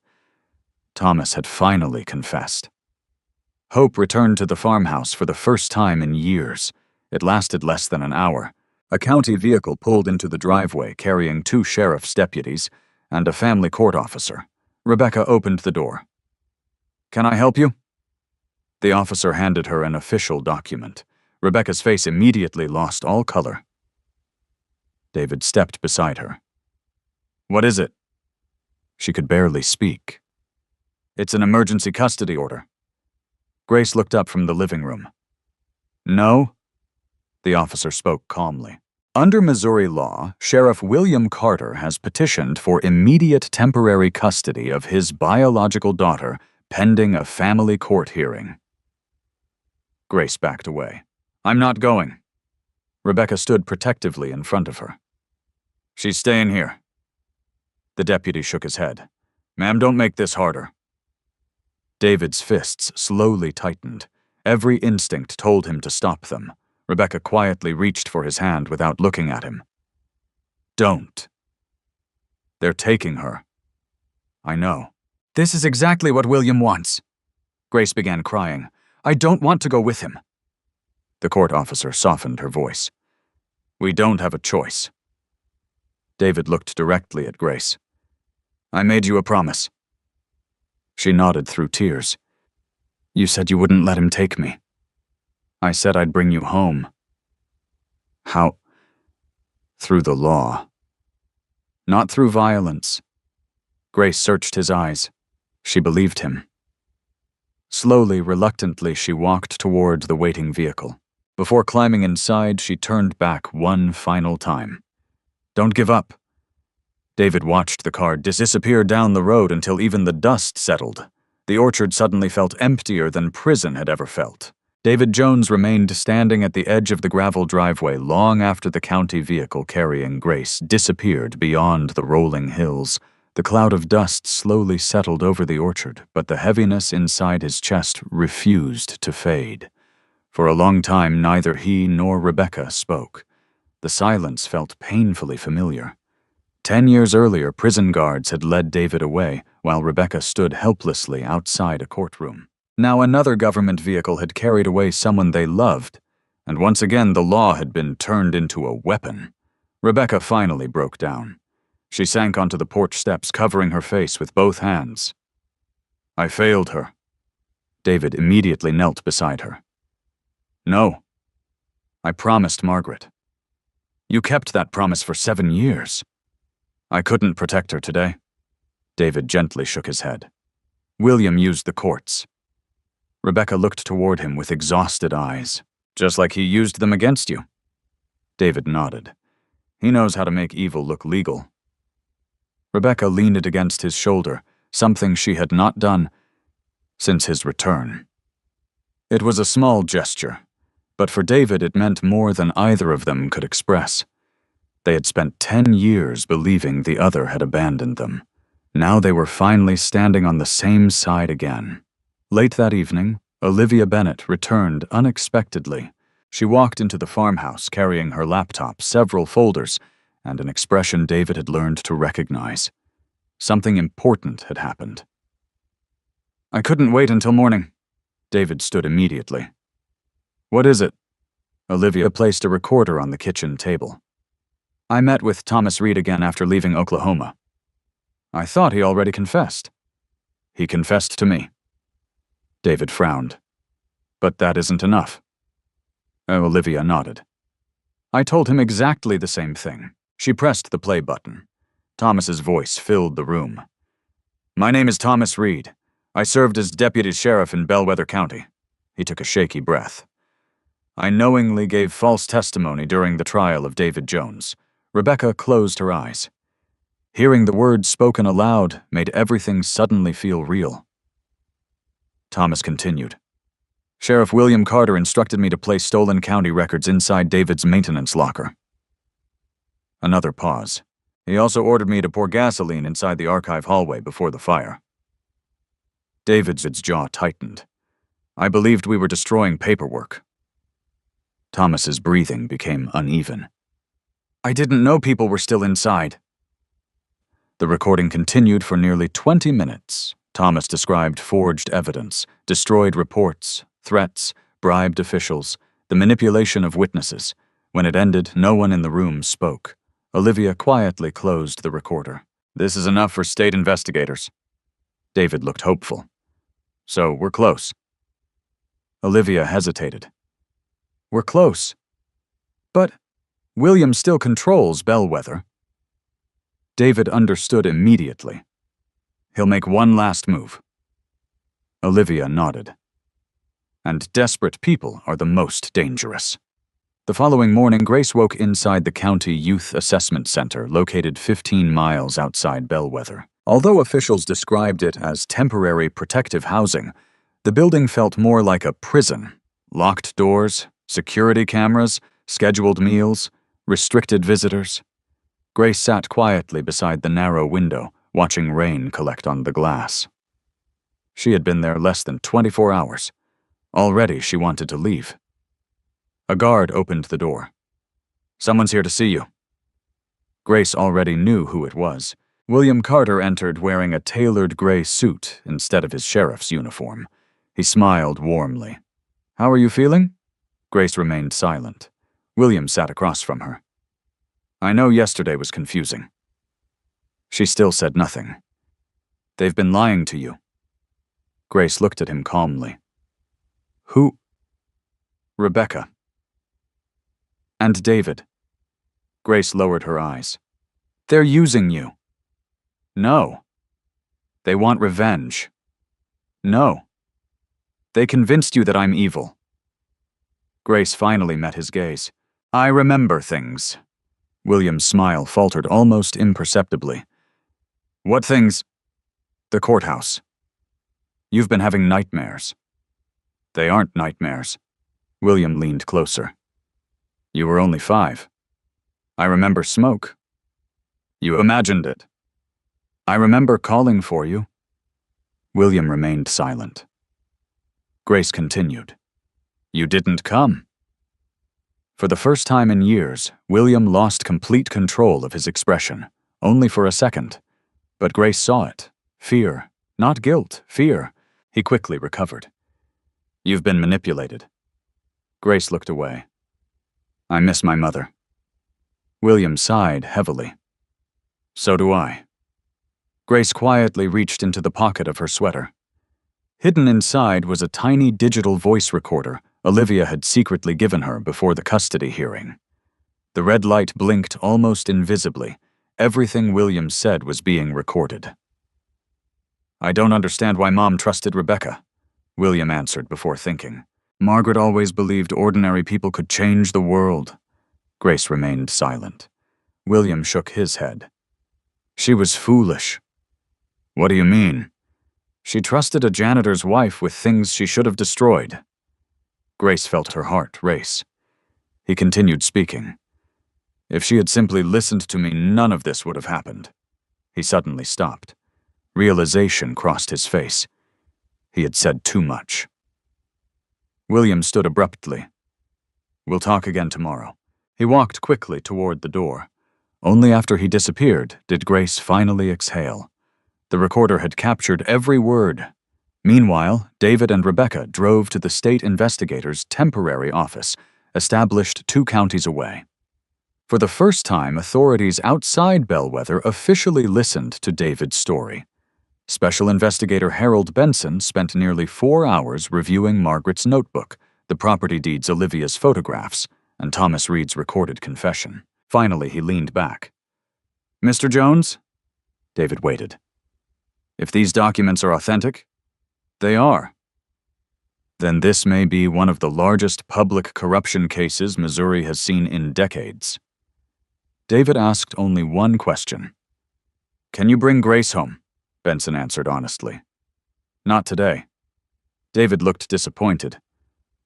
Thomas had finally confessed. Hope returned to the farmhouse for the first time in years. It lasted less than an hour. A county vehicle pulled into the driveway carrying 2 sheriff's deputies and a family court officer. Rebecca opened the door. Can I help you? The officer handed her an official document. Rebecca's face immediately lost all color. David stepped beside her. What is it? She could barely speak. It's an emergency custody order. Grace looked up from the living room. No, the officer spoke calmly. Under Missouri law, Sheriff William Carter has petitioned for immediate temporary custody of his biological daughter pending a family court hearing. Grace backed away. I'm not going. Rebecca stood protectively in front of her. She's staying here. The deputy shook his head. Ma'am, don't make this harder. David's fists slowly tightened. Every instinct told him to stop them. Rebecca quietly reached for his hand without looking at him. Don't. They're taking her. I know. This is exactly what William wants. Grace began crying. I don't want to go with him. The court officer softened her voice. We don't have a choice. David looked directly at Grace. I made you a promise. She nodded through tears. You said you wouldn't let him take me. I said I'd bring you home. How? Through the law. Not through violence. Grace searched his eyes. She believed him. Slowly, reluctantly, she walked toward the waiting vehicle. Before climbing inside, she turned back one final time. Don't give up. David watched the car disappear down the road until even the dust settled. The orchard suddenly felt emptier than prison had ever felt. David Jones remained standing at the edge of the gravel driveway long after the county vehicle carrying Grace disappeared beyond the rolling hills. The cloud of dust slowly settled over the orchard, but the heaviness inside his chest refused to fade. For a long time, neither he nor Rebecca spoke. The silence felt painfully familiar. 10 years earlier, prison guards had led David away, while Rebecca stood helplessly outside a courtroom. Now another government vehicle had carried away someone they loved, and once again the law had been turned into a weapon. Rebecca finally broke down. She sank onto the porch steps, covering her face with both hands. I failed her. David immediately knelt beside her. No. I promised Margaret. You kept that promise for 7 years. I couldn't protect her today. David gently shook his head. William used the courts. Rebecca looked toward him with exhausted eyes. Just like he used them against you. David nodded. He knows how to make evil look legal. Rebecca leaned against his shoulder, something she had not done since his return. It was a small gesture, but for David it meant more than either of them could express. They had spent 10 years believing the other had abandoned them. Now they were finally standing on the same side again. Late that evening, Olivia Bennett returned unexpectedly. She walked into the farmhouse carrying her laptop, several folders, and an expression David had learned to recognize. Something important had happened. I couldn't wait until morning. David stood immediately. What is it? Olivia placed a recorder on the kitchen table. I met with Thomas Reed again after leaving Oklahoma. I thought he already confessed. He confessed to me. David frowned. But that isn't enough. Olivia nodded. I told him exactly the same thing. She pressed the play button. Thomas's voice filled the room. My name is Thomas Reed. I served as deputy sheriff in Bellwether County. He took a shaky breath. I knowingly gave false testimony during the trial of David Jones. Rebecca closed her eyes. Hearing the words spoken aloud made everything suddenly feel real. Thomas continued. Sheriff William Carter instructed me to place stolen county records inside David's maintenance locker. Another pause. He also ordered me to pour gasoline inside the archive hallway before the fire. David's jaw tightened. I believed we were destroying paperwork. Thomas's breathing became uneven. I didn't know people were still inside. The recording continued for nearly 20 minutes. Thomas described forged evidence, destroyed reports, threats, bribed officials, the manipulation of witnesses. When it ended, no one in the room spoke. Olivia quietly closed the recorder. This is enough for state investigators. David looked hopeful. So, we're close. Olivia hesitated. We're close. But William still controls Bellwether. David understood immediately. He'll make one last move. Olivia nodded. and desperate people are the most dangerous. The following morning, Grace woke inside the County Youth Assessment Center, located 15 miles outside Bellwether. Although officials described it as temporary protective housing, the building felt more like a prison. Locked doors, security cameras, scheduled meals, restricted visitors. Grace sat quietly beside the narrow window, watching rain collect on the glass. She had been there less than 24 hours. Already she wanted to leave. A guard opened the door. "Someone's here to see you." Grace already knew who it was. William Carter entered wearing a tailored gray suit instead of his sheriff's uniform. He smiled warmly. "How are you feeling?" Grace remained silent. William sat across from her. "I know yesterday was confusing." She still said nothing. "They've been lying to you." Grace looked at him calmly. "Who?" "Rebecca." "And David." Grace lowered her eyes. "They're using you." "No." "They want revenge." "No." "They convinced you that I'm evil." Grace finally met his gaze. "I remember things." William's smile faltered almost imperceptibly. "What things?" "The courthouse. You've been having nightmares." "They aren't nightmares." William leaned closer. "You were only 5. I remember smoke." "You imagined it." "I remember calling for you." William remained silent. Grace continued. "You didn't come." For the first time in years, William lost complete control of his expression, only for a second. But Grace saw it. Fear. Not guilt, fear. He quickly recovered. "You've been manipulated." Grace looked away. "I miss my mother." William sighed heavily. "So do I." Grace quietly reached into the pocket of her sweater. Hidden inside was a tiny digital voice recorder Olivia had secretly given her before the custody hearing. The red light blinked almost invisibly. Everything William said was being recorded. "I don't understand why Mom trusted Rebecca," William answered before thinking. "Margaret always believed ordinary people could change the world." Grace remained silent. William shook his head. "She was foolish." "What do you mean?" "She trusted a janitor's wife with things she should have destroyed." Grace felt her heart race. He continued speaking. "If she had simply listened to me, none of this would have happened." He suddenly stopped. Realization crossed his face. He had said too much. William stood abruptly. "We'll talk again tomorrow." He walked quickly toward the door. Only after he disappeared did Grace finally exhale. The recorder had captured every word. Meanwhile, David and Rebecca drove to the state investigator's temporary office, established 2 counties away. For the first time, authorities outside Bellwether officially listened to David's story. Special Investigator Harold Benson spent nearly 4 hours reviewing Margaret's notebook, the property deeds Olivia's photographs, and Thomas Reed's recorded confession. Finally, he leaned back. "Mr. Jones?" David waited. "If these documents are authentic?" "They are." "Then this may be one of the largest public corruption cases Missouri has seen in decades." David asked only one question. "Can you bring Grace home?" Benson answered honestly. "Not today." David looked disappointed.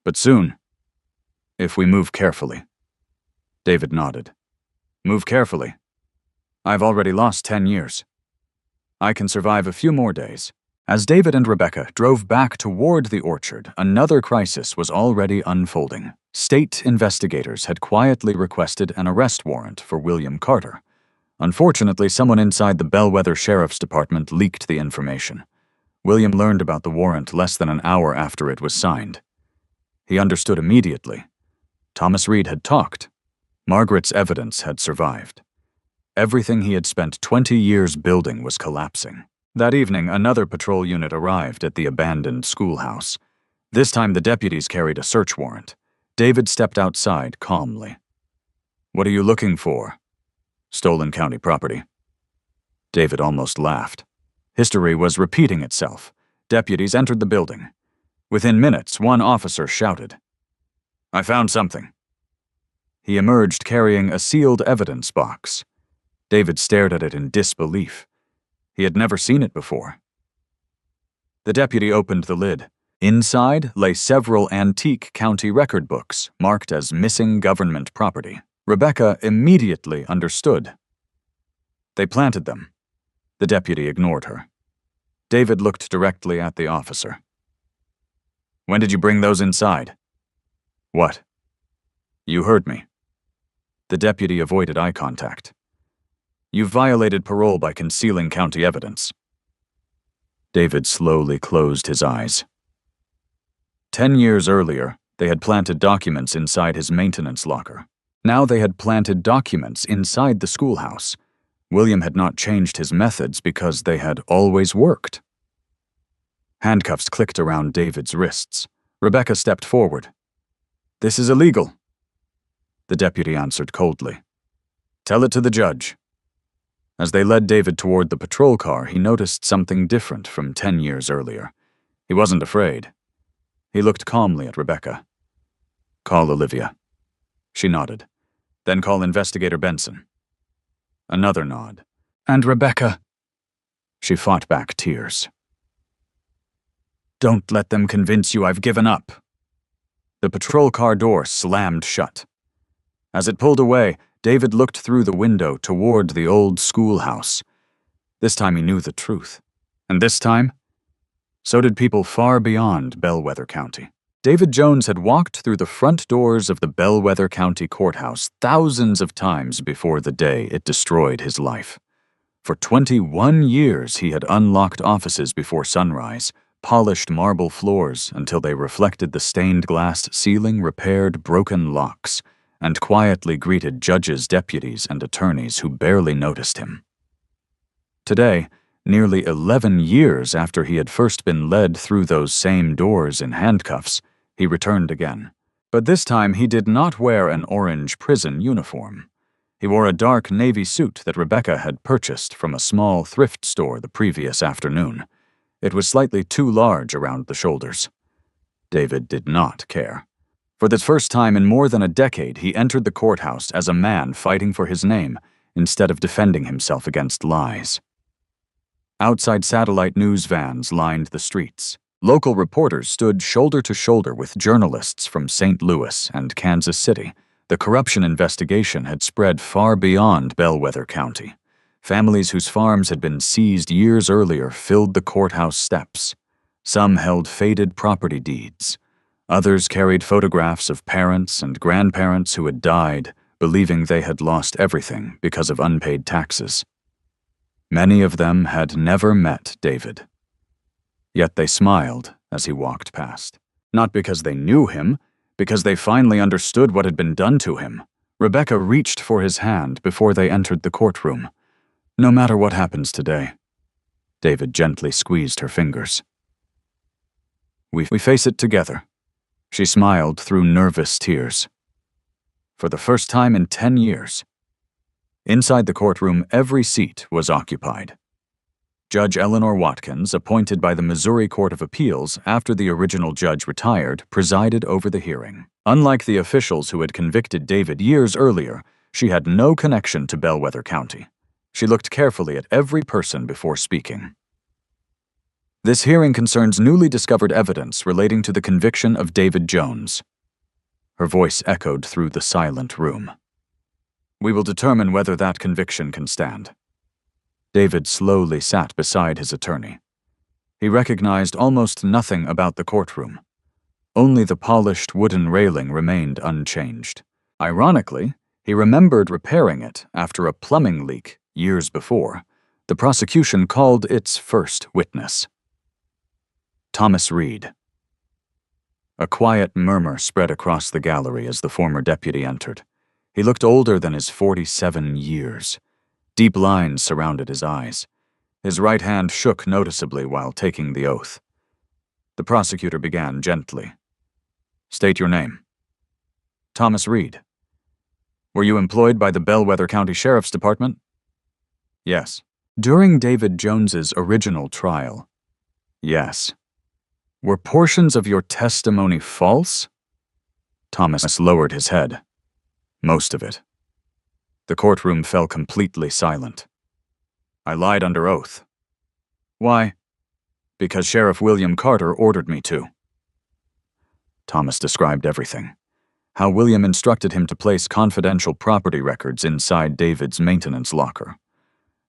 "But soon. If we move carefully." David nodded. "Move carefully. I've already lost 10 years. I can survive a few more days." As David and Rebecca drove back toward the orchard, another crisis was already unfolding. State investigators had quietly requested an arrest warrant for William Carter. Unfortunately, someone inside the Bellwether Sheriff's Department leaked the information. William learned about the warrant less than an hour after it was signed. He understood immediately. Thomas Reed had talked. Margaret's evidence had survived. Everything he had spent 20 years building was collapsing. That evening, another patrol unit arrived at the abandoned schoolhouse. This time, the deputies carried a search warrant. David stepped outside calmly. "What are you looking for?" "Stolen county property." David almost laughed. History was repeating itself. Deputies entered the building. Within minutes, one officer shouted, "I found something." He emerged carrying a sealed evidence box. David stared at it in disbelief. He had never seen it before. The deputy opened the lid. Inside lay several antique county record books marked as missing government property. Rebecca immediately understood. They planted them. The deputy ignored her. David looked directly at the officer. "When did you bring those inside?" "What?" "You heard me." The deputy avoided eye contact. "You've violated parole by concealing county evidence." David slowly closed his eyes. 10 years earlier, they had planted documents inside his maintenance locker. Now they had planted documents inside the schoolhouse. William had not changed his methods because they had always worked. Handcuffs clicked around David's wrists. Rebecca stepped forward. "This is illegal." The deputy answered coldly. "Tell it to the judge." As they led David toward the patrol car, he noticed something different from 10 years earlier. He wasn't afraid. He looked calmly at Rebecca. "Call Olivia." She nodded. "Then call Investigator Benson." Another nod. "And Rebecca." She fought back tears. "Don't let them convince you I've given up." The patrol car door slammed shut. As it pulled away, David looked through the window toward the old schoolhouse. This time he knew the truth. And this time, so did people far beyond Bellwether County. David Jones had walked through the front doors of the Bellwether County Courthouse thousands of times before the day it destroyed his life. For 21 years he had unlocked offices before sunrise, polished marble floors until they reflected the stained glass ceiling, repaired broken locks, and quietly greeted judges, deputies, and attorneys who barely noticed him. Today, nearly 11 years after he had first been led through those same doors in handcuffs, he returned again. But this time he did not wear an orange prison uniform. He wore a dark navy suit that Rebecca had purchased from a small thrift store the previous afternoon. It was slightly too large around the shoulders. David did not care. For the first time in more than a decade, he entered the courthouse as a man fighting for his name instead of defending himself against lies. Outside satellite news vans lined the streets. Local reporters stood shoulder to shoulder with journalists from St. Louis and Kansas City. The corruption investigation had spread far beyond Bellwether County. Families whose farms had been seized years earlier filled the courthouse steps. Some held faded property deeds. Others carried photographs of parents and grandparents who had died, believing they had lost everything because of unpaid taxes. Many of them had never met David. Yet they smiled as he walked past. Not because they knew him, because they finally understood what had been done to him. Rebecca reached for his hand before they entered the courtroom. "No matter what happens today." David gently squeezed her fingers. We face it together." She smiled through nervous tears. For the first time in 10 years. Inside the courtroom, every seat was occupied. Judge Eleanor Watkins, appointed by the Missouri Court of Appeals after the original judge retired, presided over the hearing. Unlike the officials who had convicted David years earlier, she had no connection to Bellwether County. She looked carefully at every person before speaking. "This hearing concerns newly discovered evidence relating to the conviction of David Jones." Her voice echoed through the silent room. "We will determine whether that conviction can stand." David slowly sat beside his attorney. He recognized almost nothing about the courtroom. Only the polished wooden railing remained unchanged. Ironically, he remembered repairing it after a plumbing leak years before. The prosecution called its first witness. Thomas Reed. A quiet murmur spread across the gallery as the former deputy entered. He looked older than his 47 years. Deep lines surrounded his eyes. His right hand shook noticeably while taking the oath. The prosecutor began gently. "State your name." "Thomas Reed." "Were you employed by the Bellwether County Sheriff's Department?" "Yes." "During David Jones's original trial?" "Yes." Were portions of your testimony false? Thomas lowered his head. Most of it. The courtroom fell completely silent. I lied under oath. Why? Because Sheriff William Carter ordered me to. Thomas described everything. How William instructed him to place confidential property records inside David's maintenance locker.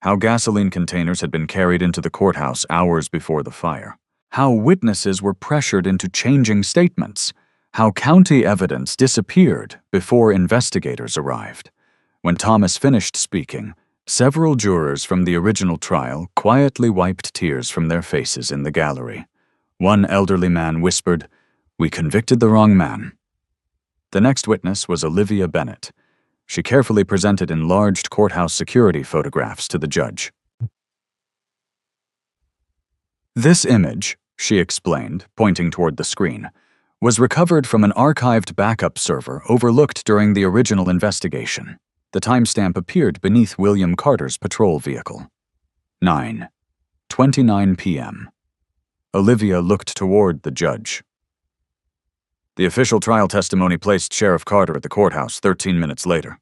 How gasoline containers had been carried into the courthouse hours before the fire. How witnesses were pressured into changing statements. How county evidence disappeared before investigators arrived. When Thomas finished speaking, several jurors from the original trial quietly wiped tears from their faces in the gallery. One elderly man whispered, "We convicted the wrong man." The next witness was Olivia Bennett. She carefully presented enlarged courthouse security photographs to the judge. This image, she explained, pointing toward the screen, was recovered from an archived backup server overlooked during the original investigation. The timestamp appeared beneath William Carter's patrol vehicle. 9:29 p.m. Olivia looked toward the judge. The official trial testimony placed Sheriff Carter at the courthouse 13 minutes later.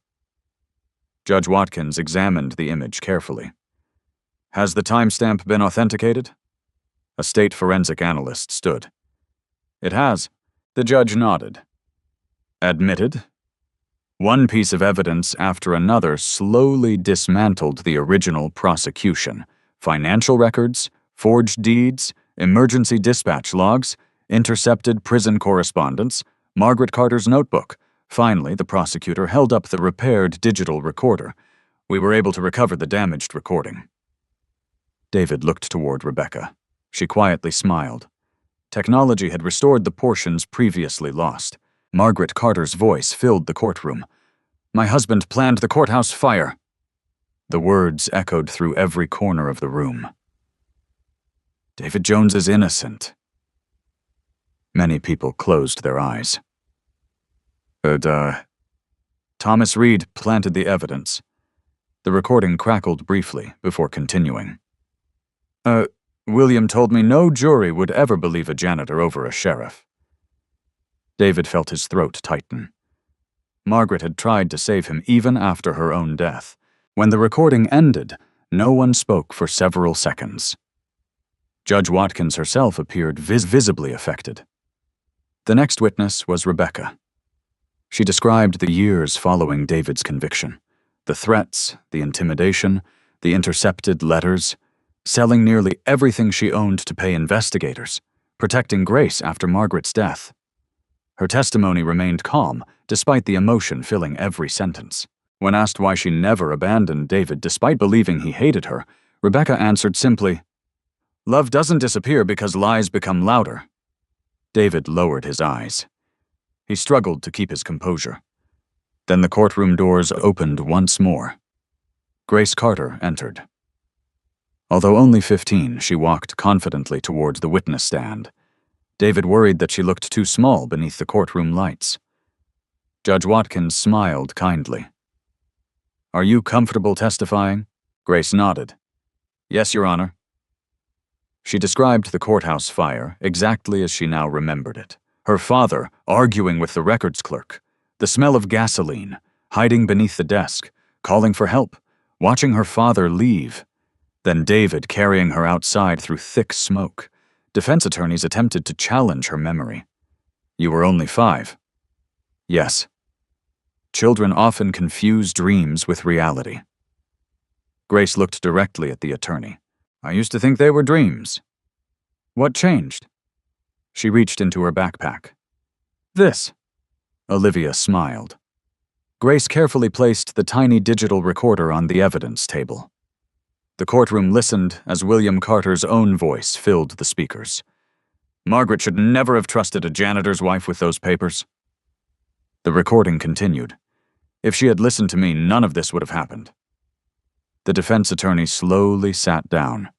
Judge Watkins examined the image carefully. Has the timestamp been authenticated? A state forensic analyst stood. It has. The judge nodded. Admitted? One piece of evidence after another slowly dismantled the original prosecution. Financial records, forged deeds, emergency dispatch logs, intercepted prison correspondence, Margaret Carter's notebook. Finally, the prosecutor held up the repaired digital recorder. We were able to recover the damaged recording. David looked toward Rebecca. She quietly smiled. Technology had restored the portions previously lost. Margaret Carter's voice filled the courtroom. My husband planned the courthouse fire. The words echoed through every corner of the room. David Jones is innocent. Many people closed their eyes. Thomas Reed planted the evidence. The recording crackled briefly before continuing. William told me no jury would ever believe a janitor over a sheriff. David felt his throat tighten. Margaret had tried to save him even after her own death. When the recording ended, no one spoke for several seconds. Judge Watkins herself appeared visibly affected. The next witness was Rebecca. She described the years following David's conviction. The threats, the intimidation, the intercepted letters, selling nearly everything she owned to pay investigators, protecting Grace after Margaret's death. Her testimony remained calm, despite the emotion filling every sentence. When asked why she never abandoned David despite believing he hated her, Rebecca answered simply, "Love doesn't disappear because lies become louder." David lowered his eyes. He struggled to keep his composure. Then the courtroom doors opened once more. Grace Carter entered. Although only 15, she walked confidently towards the witness stand. David worried that she looked too small beneath the courtroom lights. Judge Watkins smiled kindly. Are you comfortable testifying? Grace nodded. Yes, Your Honor. She described the courthouse fire exactly as she now remembered it. Her father arguing with the records clerk, the smell of gasoline, hiding beneath the desk, calling for help, watching her father leave. Then David carrying her outside through thick smoke. Defense attorneys attempted to challenge her memory. You were only 5. Yes. Children often confuse dreams with reality. Grace looked directly at the attorney. I used to think they were dreams. What changed? She reached into her backpack. This. Olivia smiled. Grace carefully placed the tiny digital recorder on the evidence table. The courtroom listened as William Carter's own voice filled the speakers. Margaret should never have trusted a janitor's wife with those papers. The recording continued. If she had listened to me, none of this would have happened. The defense attorney slowly sat down.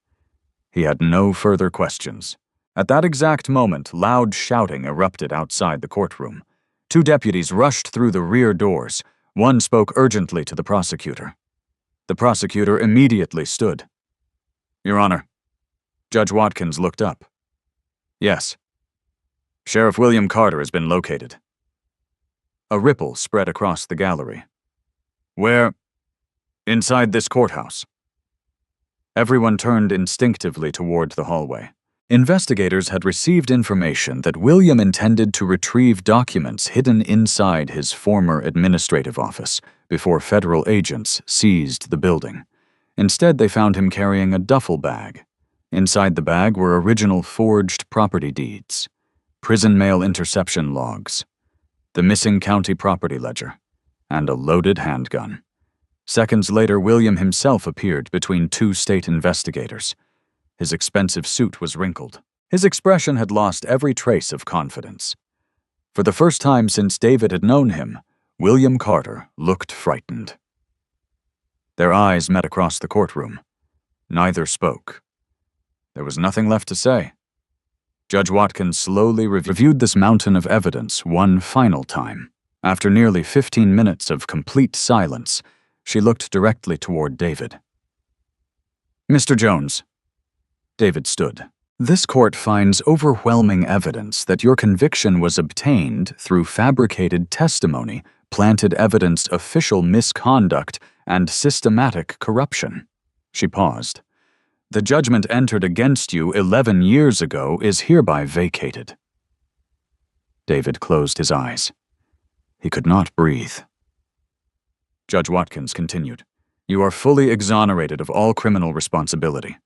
He had no further questions. At that exact moment, loud shouting erupted outside the courtroom. 2 deputies rushed through the rear doors. One spoke urgently to the prosecutor. The prosecutor immediately stood. Your Honor. Judge Watkins looked up. Yes. Sheriff William Carter has been located. A ripple spread across the gallery. Where? Inside this courthouse. Everyone turned instinctively toward the hallway. Investigators had received information that William intended to retrieve documents hidden inside his former administrative office before federal agents seized the building. Instead, they found him carrying a duffel bag. Inside the bag were original forged property deeds, prison mail interception logs, the missing county property ledger, and a loaded handgun. Seconds later, William himself appeared between two state investigators. His expensive suit was wrinkled. His expression had lost every trace of confidence. For the first time since David had known him, William Carter looked frightened. Their eyes met across the courtroom. Neither spoke. There was nothing left to say. Judge Watkins slowly reviewed this mountain of evidence one final time. After nearly 15 minutes of complete silence, she looked directly toward David. Mr. Jones. David stood. This court finds overwhelming evidence that your conviction was obtained through fabricated testimony, planted evidence, official misconduct, and systematic corruption. She paused. The judgment entered against you 11 years ago is hereby vacated. David closed his eyes. He could not breathe. Judge Watkins continued, You are fully exonerated of all criminal responsibility.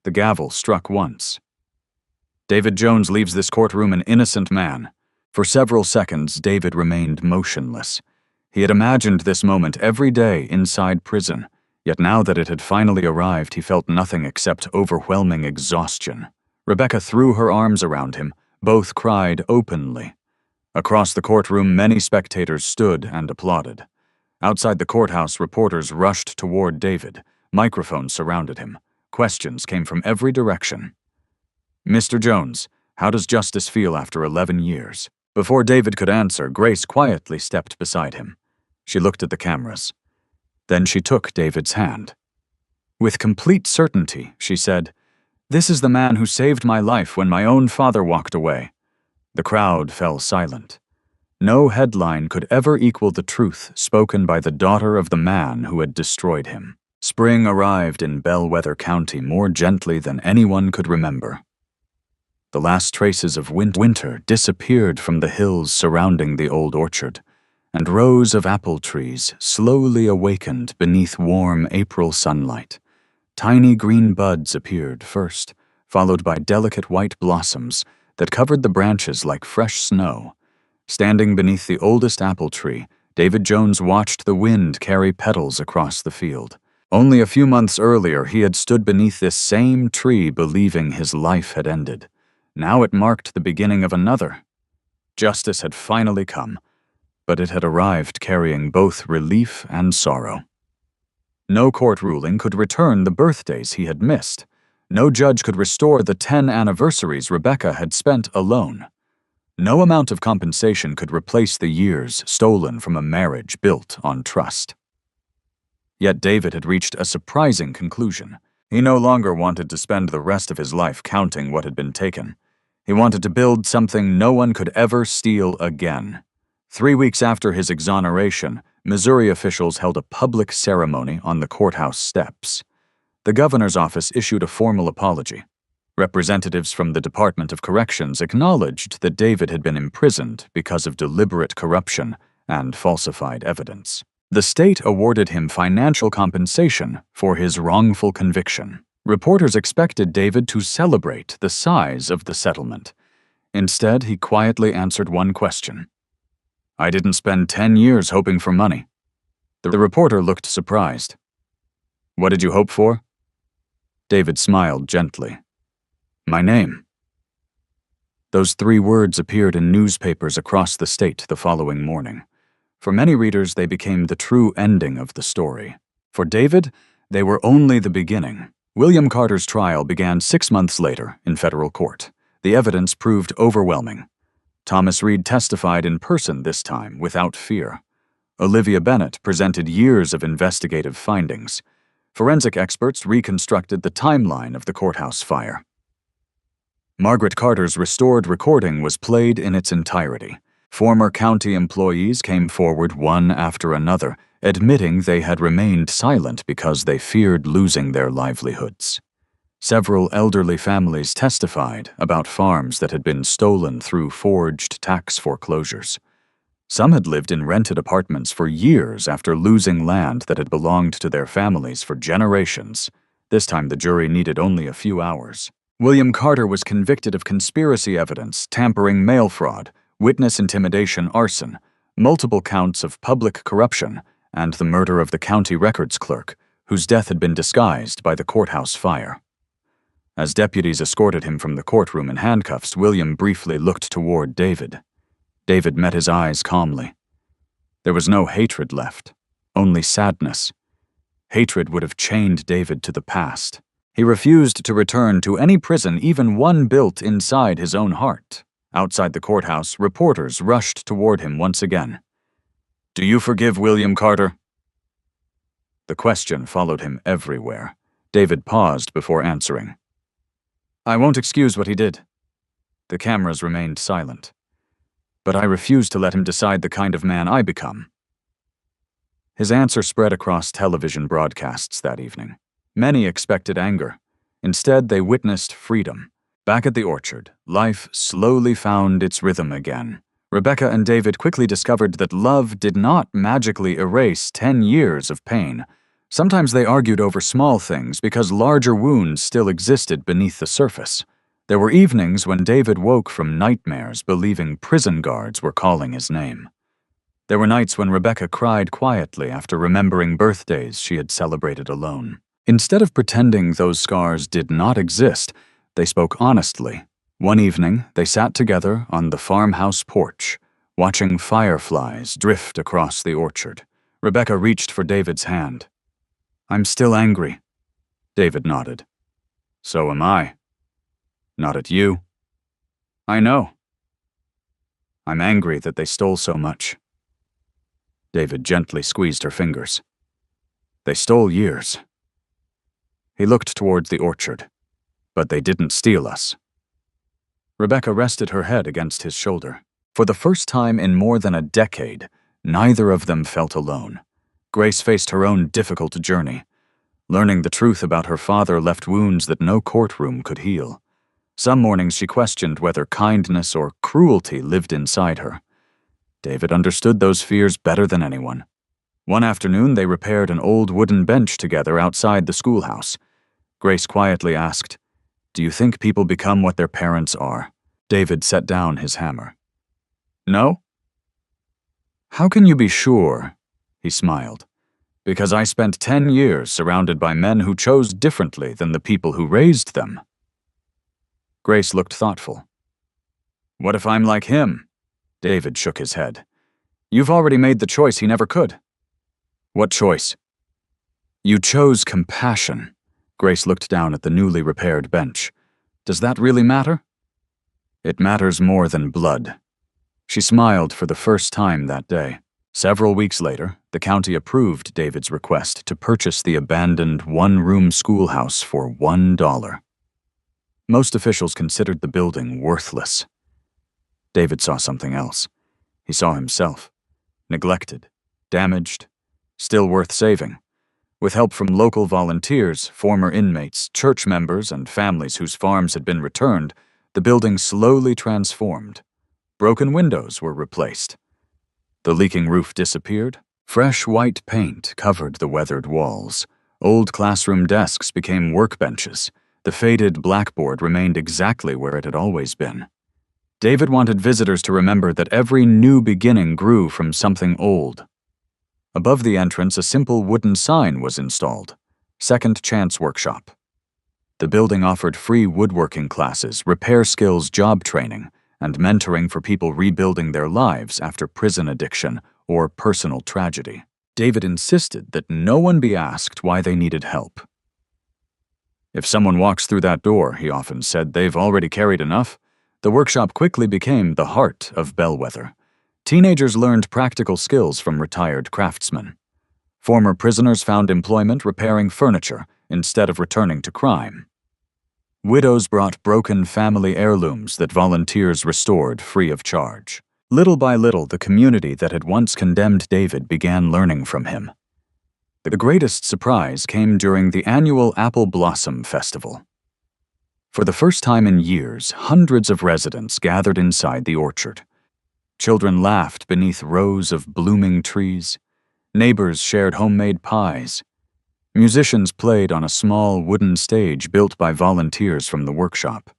The gavel struck once. David Jones leaves this courtroom an innocent man. For several seconds, David remained motionless. He had imagined this moment every day inside prison, yet now that it had finally arrived, he felt nothing except overwhelming exhaustion. Rebecca threw her arms around him. Both cried openly. Across the courtroom, many spectators stood and applauded. Outside the courthouse, reporters rushed toward David. Microphones surrounded him. Questions came from every direction. Mr. Jones, how does justice feel after 11 years? Before David could answer, Grace quietly stepped beside him. She looked at the cameras. Then she took David's hand. With complete certainty, she said, This is the man who saved my life when my own father walked away. The crowd fell silent. No headline could ever equal the truth spoken by the daughter of the man who had destroyed him. Spring arrived in Bellwether County more gently than anyone could remember. The last traces of winter disappeared from the hills surrounding the old orchard, and rows of apple trees slowly awakened beneath warm April sunlight. Tiny green buds appeared first, followed by delicate white blossoms that covered the branches like fresh snow. Standing beneath the oldest apple tree, David Jones watched the wind carry petals across the field. Only a few months earlier, he had stood beneath this same tree believing his life had ended. Now it marked the beginning of another. Justice had finally come, but it had arrived carrying both relief and sorrow. No court ruling could return the birthdays he had missed. No judge could restore the 10 anniversaries Rebecca had spent alone. No amount of compensation could replace the years stolen from a marriage built on trust. Yet David had reached a surprising conclusion. He no longer wanted to spend the rest of his life counting what had been taken. He wanted to build something no one could ever steal again. 3 weeks after his exoneration, Missouri officials held a public ceremony on the courthouse steps. The governor's office issued a formal apology. Representatives from the Department of Corrections acknowledged that David had been imprisoned because of deliberate corruption and falsified evidence. The state awarded him financial compensation for his wrongful conviction. Reporters expected David to celebrate the size of the settlement. Instead, he quietly answered one question. I didn't spend 10 years hoping for money. The reporter looked surprised. What did you hope for? David smiled gently. My name. Those 3 words appeared in newspapers across the state the following morning. For many readers, they became the true ending of the story. For David, they were only the beginning. William Carter's trial began 6 months later in federal court. The evidence proved overwhelming. Thomas Reed testified in person this time without fear. Olivia Bennett presented years of investigative findings. Forensic experts reconstructed the timeline of the courthouse fire. Margaret Carter's restored recording was played in its entirety. Former county employees came forward one after another, admitting they had remained silent because they feared losing their livelihoods. Several elderly families testified about farms that had been stolen through forged tax foreclosures. Some had lived in rented apartments for years after losing land that had belonged to their families for generations. This time the jury needed only a few hours. William Carter was convicted of conspiracy evidence, tampering mail fraud, witness intimidation, arson, multiple counts of public corruption, and the murder of the county records clerk, whose death had been disguised by the courthouse fire. As deputies escorted him from the courtroom in handcuffs, William briefly looked toward David. David met his eyes calmly. There was no hatred left, only sadness. Hatred would have chained David to the past. He refused to return to any prison, even one built inside his own heart. Outside the courthouse, reporters rushed toward him once again. "Do you forgive William Carter?" The question followed him everywhere. David paused before answering. "I won't excuse what he did." The cameras remained silent. "But I refuse to let him decide the kind of man I become." His answer spread across television broadcasts that evening. Many expected anger. Instead, they witnessed freedom. Back at the orchard, life slowly found its rhythm again. Rebecca and David quickly discovered that love did not magically erase 10 years of pain. Sometimes they argued over small things because larger wounds still existed beneath the surface. There were evenings when David woke from nightmares believing prison guards were calling his name. There were nights when Rebecca cried quietly after remembering birthdays she had celebrated alone. Instead of pretending those scars did not exist, they spoke honestly. One evening, they sat together on the farmhouse porch, watching fireflies drift across the orchard. Rebecca reached for David's hand. "I'm still angry." David nodded. "So am I." "Not at you." "I know." "I'm angry that they stole so much." David gently squeezed her fingers. "They stole years." He looked towards the orchard. "But they didn't steal us." Rebecca rested her head against his shoulder. For the first time in more than a decade, neither of them felt alone. Grace faced her own difficult journey. Learning the truth about her father left wounds that no courtroom could heal. Some mornings she questioned whether kindness or cruelty lived inside her. David understood those fears better than anyone. One afternoon, they repaired an old wooden bench together outside the schoolhouse. Grace quietly asked, "Do you think people become what their parents are?" David set down his hammer. "No." "How can you be sure?" He smiled. "Because I spent 10 years surrounded by men who chose differently than the people who raised them." Grace looked thoughtful. "What if I'm like him?" David shook his head. "You've already made the choice he never could." "What choice?" "You chose compassion." Grace looked down at the newly repaired bench. "Does that really matter?" "It matters more than blood." She smiled for the first time that day. Several weeks later, the county approved David's request to purchase the abandoned one-room schoolhouse for $1. Most officials considered the building worthless. David saw something else. He saw himself. Neglected, damaged, still worth saving. With help from local volunteers, former inmates, church members, and families whose farms had been returned, the building slowly transformed. Broken windows were replaced. The leaking roof disappeared. Fresh white paint covered the weathered walls. Old classroom desks became workbenches. The faded blackboard remained exactly where it had always been. David wanted visitors to remember that every new beginning grew from something old. Above the entrance, a simple wooden sign was installed, Second Chance Workshop. The building offered free woodworking classes, repair skills job training, and mentoring for people rebuilding their lives after prison addiction or personal tragedy. David insisted that no one be asked why they needed help. "If someone walks through that door," he often said, "they've already carried enough." The workshop quickly became the heart of Bellwether. Teenagers learned practical skills from retired craftsmen. Former prisoners found employment repairing furniture instead of returning to crime. Widows brought broken family heirlooms that volunteers restored free of charge. Little by little, the community that had once condemned David began learning from him. The greatest surprise came during the annual Apple Blossom Festival. For the first time in years, hundreds of residents gathered inside the orchard. Children laughed beneath rows of blooming trees. Neighbors shared homemade pies. Musicians played on a small wooden stage built by volunteers from the workshop.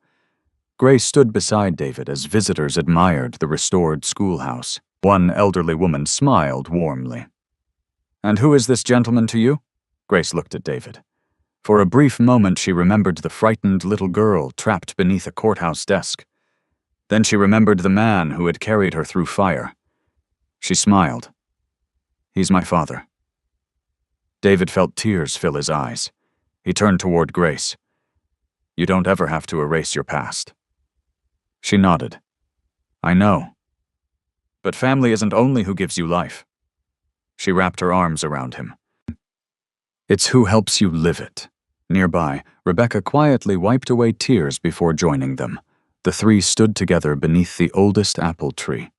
Grace stood beside David as visitors admired the restored schoolhouse. One elderly woman smiled warmly. "And who is this gentleman to you?" Grace looked at David. For a brief moment she remembered the frightened little girl trapped beneath a courthouse desk. Then she remembered the man who had carried her through fire. She smiled. "He's my father." David felt tears fill his eyes. He turned toward Grace. "You don't ever have to erase your past." She nodded. "I know. But family isn't only who gives you life." She wrapped her arms around him. "It's who helps you live it." Nearby, Rebecca quietly wiped away tears before joining them. The three stood together beneath the oldest apple tree.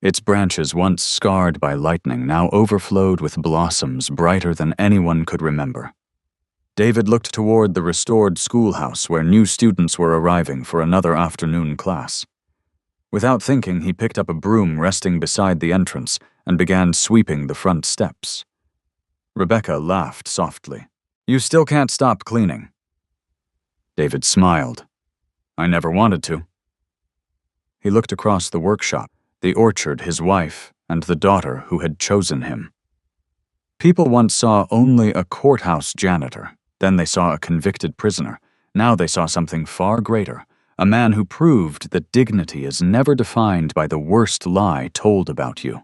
Its branches, once scarred by lightning, now overflowed with blossoms brighter than anyone could remember. David looked toward the restored schoolhouse where new students were arriving for another afternoon class. Without thinking, he picked up a broom resting beside the entrance and began sweeping the front steps. Rebecca laughed softly. "You still can't stop cleaning." David smiled. "I never wanted to." He looked across the workshop, the orchard, his wife, and the daughter who had chosen him. People once saw only a courthouse janitor. Then they saw a convicted prisoner. Now they saw something far greater, a man who proved that dignity is never defined by the worst lie told about you.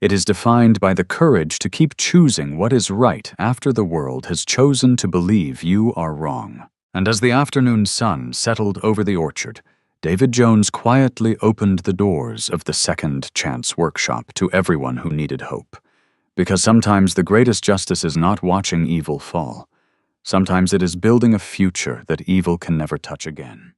It is defined by the courage to keep choosing what is right after the world has chosen to believe you are wrong. And as the afternoon sun settled over the orchard, David Jones quietly opened the doors of the Second Chance Workshop to everyone who needed hope. Because sometimes the greatest justice is not watching evil fall. Sometimes it is building a future that evil can never touch again.